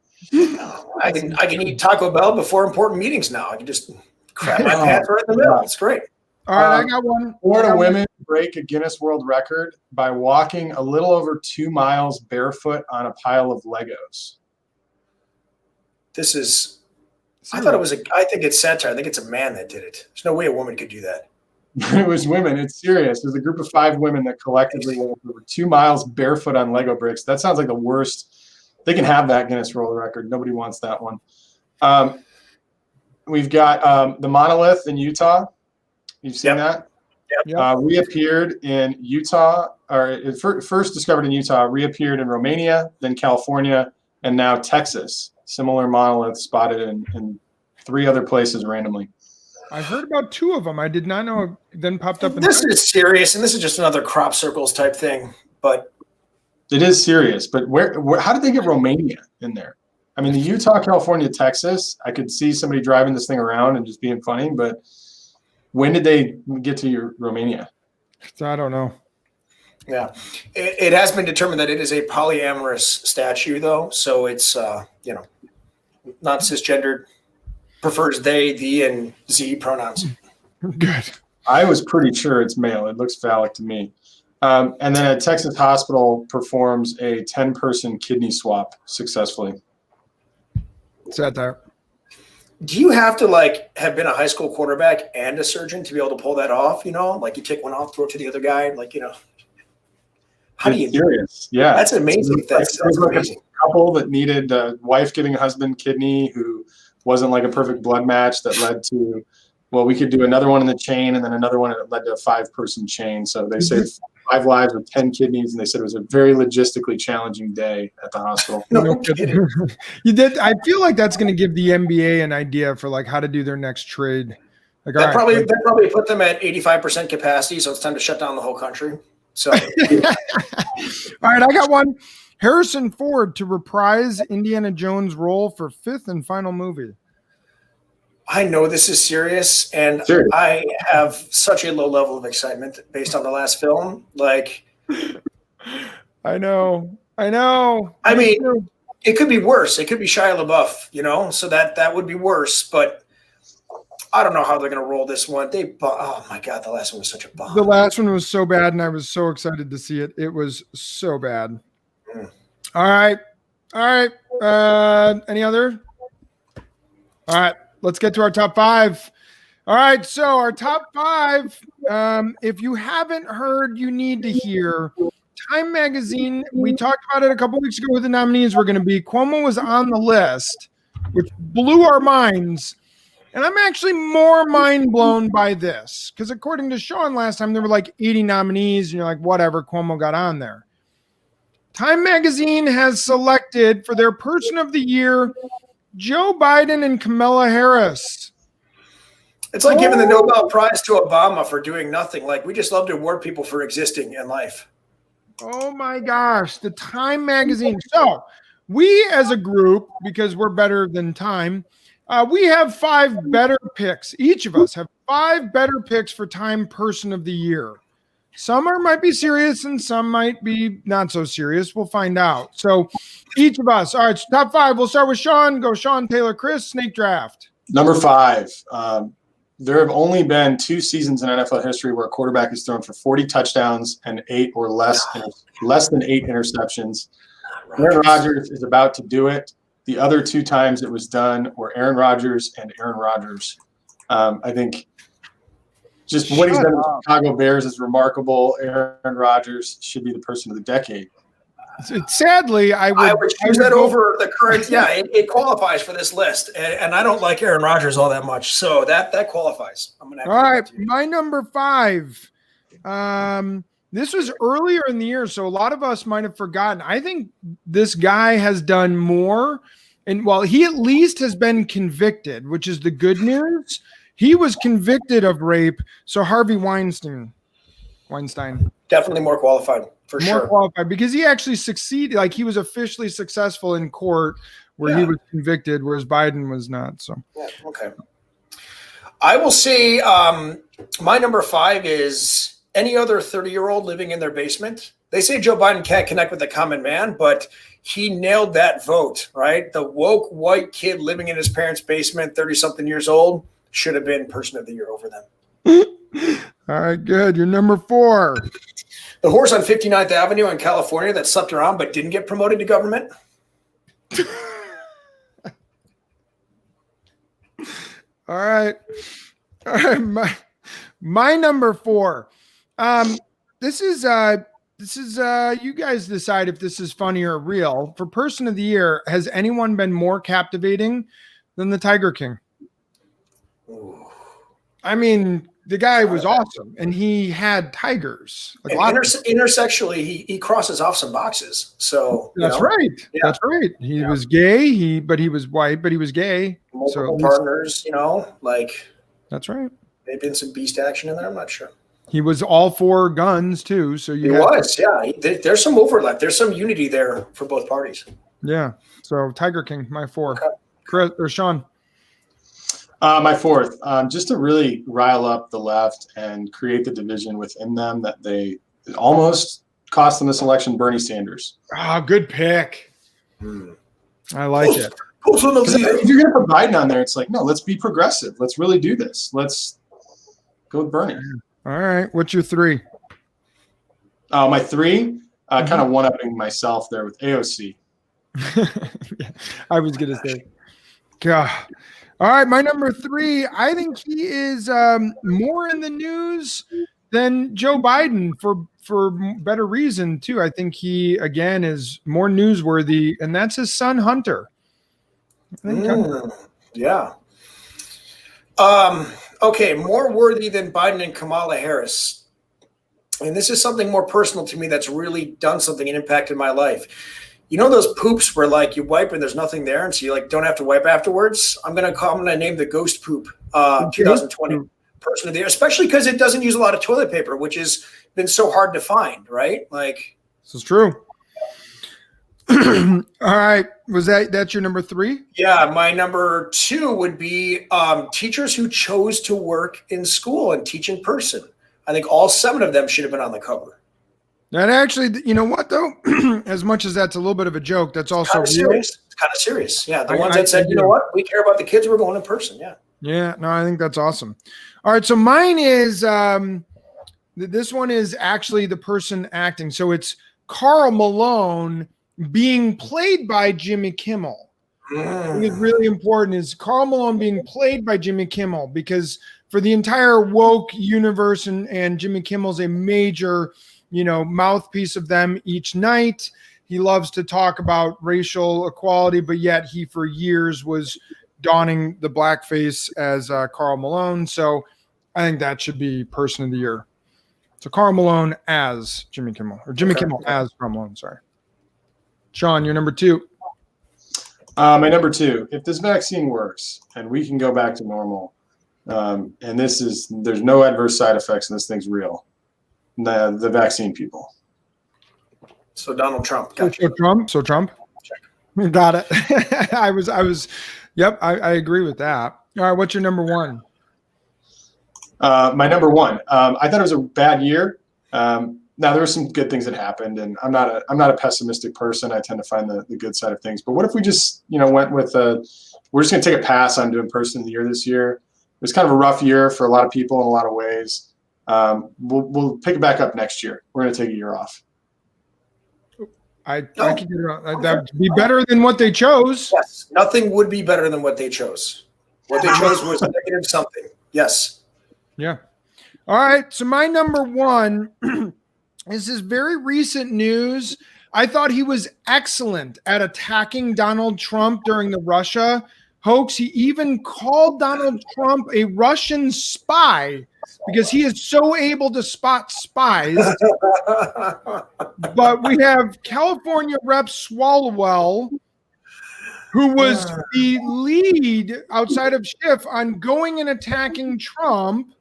S2: I can eat Taco Bell before important meetings now. I can just crap my pants right in the middle. It's great.
S1: All right, I got one.
S3: Florida women break a Guinness World Record by walking a little over 2 miles barefoot on a pile of Legos.
S2: This is, I think it's satire. I think it's a man that did it. There's no way a woman could do that.
S3: It was women. It's serious. There's a group of 5 women that collectively walked over 2 miles barefoot on Lego bricks. That sounds like the worst. They can have that Guinness World Record. Nobody wants that one. We've got the monolith in Utah. You've seen that?
S2: Yep.
S3: Reappeared in Utah, or it first discovered in Utah, reappeared in Romania, then California, and now Texas. Similar monolith spotted in 3 other places randomly.
S1: I heard about 2 of them. I did not know it then popped up.
S2: This is serious, and this is just another crop circles type thing. But
S3: it is serious. But where how did they get Romania in there? I mean, the Utah, California, Texas, I could see somebody driving this thing around and just being funny, but when did they get to Romania?
S1: I don't know.
S2: Yeah, it has been determined that it is a polyamorous statue, though. So it's, not cisgendered, prefers they, thee, and Z pronouns.
S1: Good.
S3: I was pretty sure it's male. It looks phallic to me. And then a Texas hospital performs a 10-person kidney swap successfully.
S1: Satire.
S2: Do you have to have been a high school quarterback and a surgeon to be able to pull that off? Like you take one off, throw it to the other guy, How do you do it?
S3: Yeah,
S2: that's amazing. That's amazing.
S3: A couple that needed a wife giving husband kidney who wasn't like a perfect blood match that led to, well, we could do another one in the chain and then another one that led to a 5-person chain. So they saved 5 lives with 10 kidneys, and they said it was a very logistically challenging day at the hospital.
S2: No kidding.
S1: You did. I feel like that's going to give the NBA an idea for how to do their next trade.
S2: That probably put them at 85% capacity, so it's time to shut down the whole country. So,
S1: all right, I got one. Harrison Ford to reprise Indiana Jones' role for 5th and final movie.
S2: I know this is serious, and I have such a low level of excitement based on the last film.
S1: I know.
S2: I mean, it could be worse. It could be Shia LaBeouf, so that would be worse. But I don't know how they're going to roll this one. Oh my God, the last one was such a bomb.
S1: The last one was so bad, and I was so excited to see it. It was so bad. All right. Any other? All right. Let's get to our top 5. All right. So our top 5, if you haven't heard, you need to hear. Time Magazine, we talked about it a couple weeks ago with the nominees were going to be. Cuomo was on the list, which blew our minds. And I'm actually more mind blown by this because according to Sean last time, there were 80 nominees and you're like, whatever, Cuomo got on there. Time Magazine has selected for their Person of the Year, Joe Biden and Kamala Harris.
S2: It's like giving the Nobel Prize to Obama for doing nothing. We just love to award people for existing in life.
S1: Oh my gosh, the Time Magazine. So we as a group, because we're better than Time, we have 5 better picks. Each of us have 5 better picks for Time Person of the Year. Some might be serious and some might be not so serious. We'll find out. So each of us. All right, so top 5. We'll start with Sean. Go Sean, Taylor, Chris, Snake Draft.
S3: Number 5. There have only been 2 seasons in NFL history where a quarterback has thrown for 40 touchdowns and 8 or less than 8 interceptions. Aaron Rodgers is about to do it. The other 2 times it was done were Aaron Rodgers and Aaron Rodgers. I think just what he's done with the Chicago Bears is remarkable. Aaron Rodgers should be the person of the decade.
S1: Sadly, I would
S2: choose that over the current. Yeah, it qualifies for this list, and I don't like Aaron Rodgers all that much, so that qualifies. I'm gonna have
S1: all right, my number 5. This was earlier in the year, so a lot of us might have forgotten. I think this guy has done more, and he at least has been convicted, which is the good news. He was convicted of rape, so Harvey Weinstein.
S2: Definitely more qualified, for sure.
S1: More qualified, because he actually succeeded. He was officially successful in court where he was convicted, whereas Biden was not. So,
S2: okay. I will say my number 5 is any other 30-year-old living in their basement. They say Joe Biden can't connect with the common man, but he nailed that vote, right? The woke white kid living in his parents' basement, 30-something years old, should have been Person of the Year over them.
S1: All right, good. You're number 4.
S2: The horse on 59th Avenue in California that slept around but didn't get promoted to government.
S1: All right. My number 4. This is you guys decide if this is funny or real. For person of the year, has anyone been more captivating than the Tiger King?
S2: Ooh.
S1: I mean, the guy was awesome, and he had tigers.
S2: And intersexually, he crosses off some boxes. So
S1: that's right.
S2: Yeah.
S1: That's right. He was gay. But he was white, but he was gay.
S2: Multiple partners.
S1: That's right.
S2: Maybe been some beast action in there. I'm not sure.
S1: He was all for guns too. So
S2: there's some overlap. There's some unity there for both parties.
S1: Yeah. So Tiger King, my 4. Okay. Chris or Sean.
S3: My 4th, just to really rile up the left and create the division within them that they almost cost them this election, Bernie Sanders.
S1: Good pick. I like it.
S3: If you're going to put Biden on there, it's like, no, let's be progressive. Let's really do this. Let's go with Bernie.
S1: All right. What's your 3?
S3: My 3, kind of one-upping myself there with AOC.
S1: Yeah, I was going to say, God. All right, my number 3. I think he is more in the news than Joe Biden for better reason too. I think he again is more newsworthy, and that's his son Hunter.
S2: Yeah. Okay, more worthy than Biden and Kamala Harris. And this is something more personal to me that's really done something and impacted my life. You know those poops where like you wipe and there's nothing there, and so you like don't have to wipe afterwards? I'm gonna name the ghost poop 2020 person of the year, especially because it doesn't use a lot of toilet paper, which has been so hard to find, right? Like
S1: this is true. All right. That's your number 3?
S2: Yeah, my number 2 would be teachers who chose to work in school and teach in person. I think all 7 of them should have been on the cover.
S1: And actually, you know what though? As much as that's a little bit of a joke, that's also
S2: kind of serious. It's kind of serious. Yeah, the ones that said, you know what, we care about the kids, we're going in person. Yeah.
S1: Yeah. No, I think that's awesome. All right, so mine is this one is actually the person acting. So it's Karl Malone being played by Jimmy Kimmel. I think it's really important is Karl Malone being played by Jimmy Kimmel, because for the entire woke universe and Jimmy Kimmel's a major mouthpiece of them each night. He loves to talk about racial equality, but yet he for years was donning the blackface as Karl Malone. So I think that should be person of the year. So Karl Malone as Jimmy Kimmel, or Jimmy Kimmel as Karl Malone. Sorry. Sean, your number 2.
S3: My number 2, if this vaccine works and we can go back to normal, and there's no adverse side effects and this thing's real, the vaccine people.
S2: So Donald Trump. Gotcha.
S1: So Trump. Check. Got it. I was. Yep. I agree with that. All right. What's your number 1?
S3: My number 1. I thought it was a bad year. Now there were some good things that happened, and I'm not a pessimistic person. I tend to find the good side of things. But what if we just went with we're just going to take a pass on doing person of the year this year? It was kind of a rough year for a lot of people in a lot of ways. We'll pick it back up next year. We're going to take a year off.
S1: I could get around. That would be better than what they chose.
S2: Yes, nothing would be better than what they chose. What they chose was negative something. Yes.
S1: Yeah. All right. So my number 1 is this very recent news. I thought he was excellent at attacking Donald Trump during the Russia hoax. He even called Donald Trump a Russian spy because he is so able to spot spies. But we have California Rep. Swalwell, who was the lead outside of Schiff on going and attacking Trump,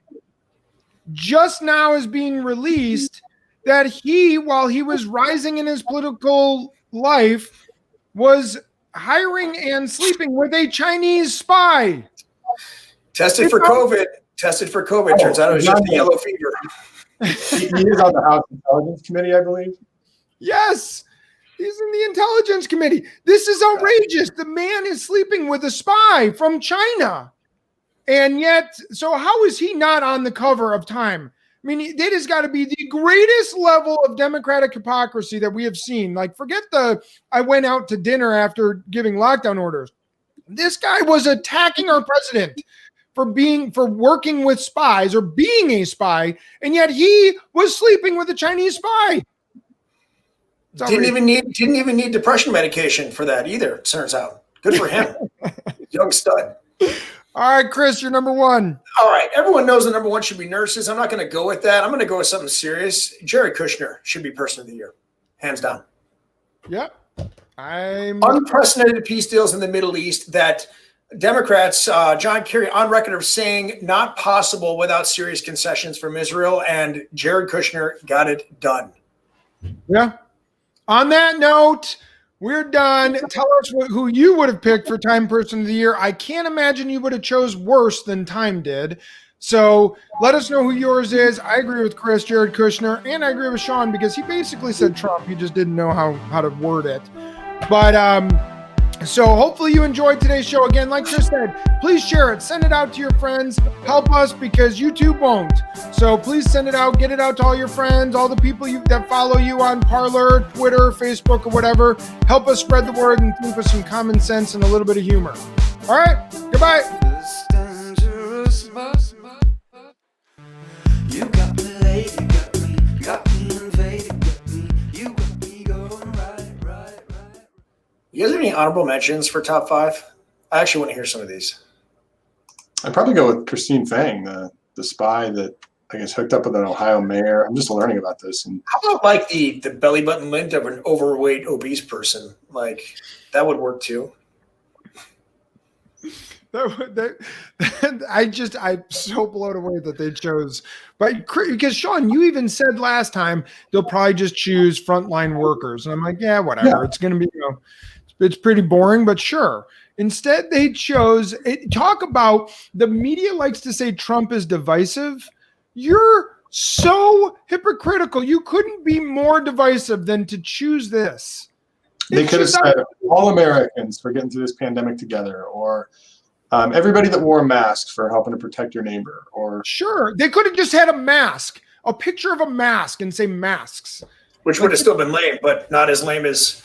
S1: just now is being released that he, while he was rising in his political life, was hiring and sleeping with a Chinese spy.
S2: Tested for COVID. Turns out it was just the yellow fever.
S3: He is on the House Intelligence Committee, I believe.
S1: Yes. He's in the Intelligence Committee. This is outrageous. The man is sleeping with a spy from China. And yet, so how is he not on the cover of Time? I mean, that has got to be the greatest level of Democratic hypocrisy that we have seen. Like, forget I went out to dinner after giving lockdown orders. This guy was attacking our president for working with spies or being a spy, and yet he was sleeping with a Chinese spy.
S2: Didn't even need depression medication for that either, it turns out. Good for him. Young stud.
S1: All right, Chris, you're number one.
S2: All right. Everyone knows the number one should be nurses. I'm not going to go with that. I'm going to go with something serious. Jared Kushner should be person of the year. Hands down.
S1: Yep.
S2: Unprecedented peace deals in the Middle East that Democrats, John Kerry, on record of saying not possible without serious concessions from Israel, and Jared Kushner got it done.
S1: Yeah. On that note, we're done. Tell us who you would have picked for Time Person of the Year. I can't imagine you would have chose worse than Time did. So let us know who yours is. I agree with Chris, Jared Kushner, and I agree with Sean because he basically said Trump. He just didn't know how to word it. But so hopefully you enjoyed today's show. Again, like Chris said, please share it. Send it out to your friends. Help us because YouTube won't. So please send it out. Get it out to all your friends, all the people that follow you on Parler, Twitter, Facebook, or whatever. Help us spread the word and think with some common sense and a little bit of humor. All right. Goodbye. You got me late, you got me invaded, you got me going right.
S2: You guys have any honorable mentions for top five? I actually want to hear some of these.
S3: I'd probably go with Christine Fang, the spy that I guess hooked up with an Ohio mayor. I'm just learning about this. And
S2: how about like the belly button lint of an overweight, obese person? Like that would work too.
S1: I'm so blown away that they chose, but because Sean, you even said last time they'll probably just choose frontline workers, and I'm like, yeah, whatever. Yeah. It's going to be, it's pretty boring, but sure. Instead, they chose it. Talk about the media likes to say Trump is divisive. You're so hypocritical. You couldn't be more divisive than to choose this.
S3: They could have said all Americans for getting through this pandemic together, or everybody that wore a mask for helping to protect your neighbor, or
S1: sure, they could have just had a picture of a mask and say masks,
S2: which would have still been lame, but not as lame as,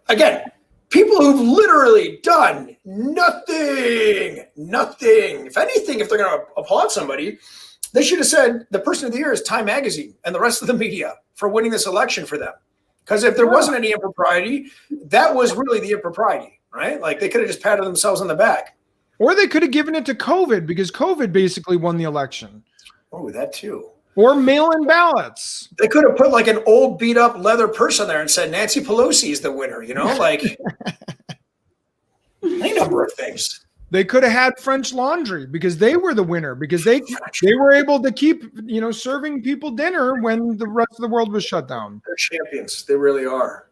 S2: again, people who've literally done nothing. If anything, if they're going to applaud somebody, they should have said the person of the year is Time Magazine and the rest of the media for winning this election for them. Because if there wasn't any impropriety, that was really the impropriety, right? Like they could have just patted themselves on the back.
S1: Or they could have given it to COVID because COVID basically won the election.
S2: Oh, that too.
S1: Or mail-in ballots.
S2: They could have put like an old beat-up leather person there and said Nancy Pelosi is the winner, like any number of things.
S1: They could have had French Laundry because they were the winner because they were able to keep, serving people dinner when the rest of the world was shut down.
S2: They're champions. They really are.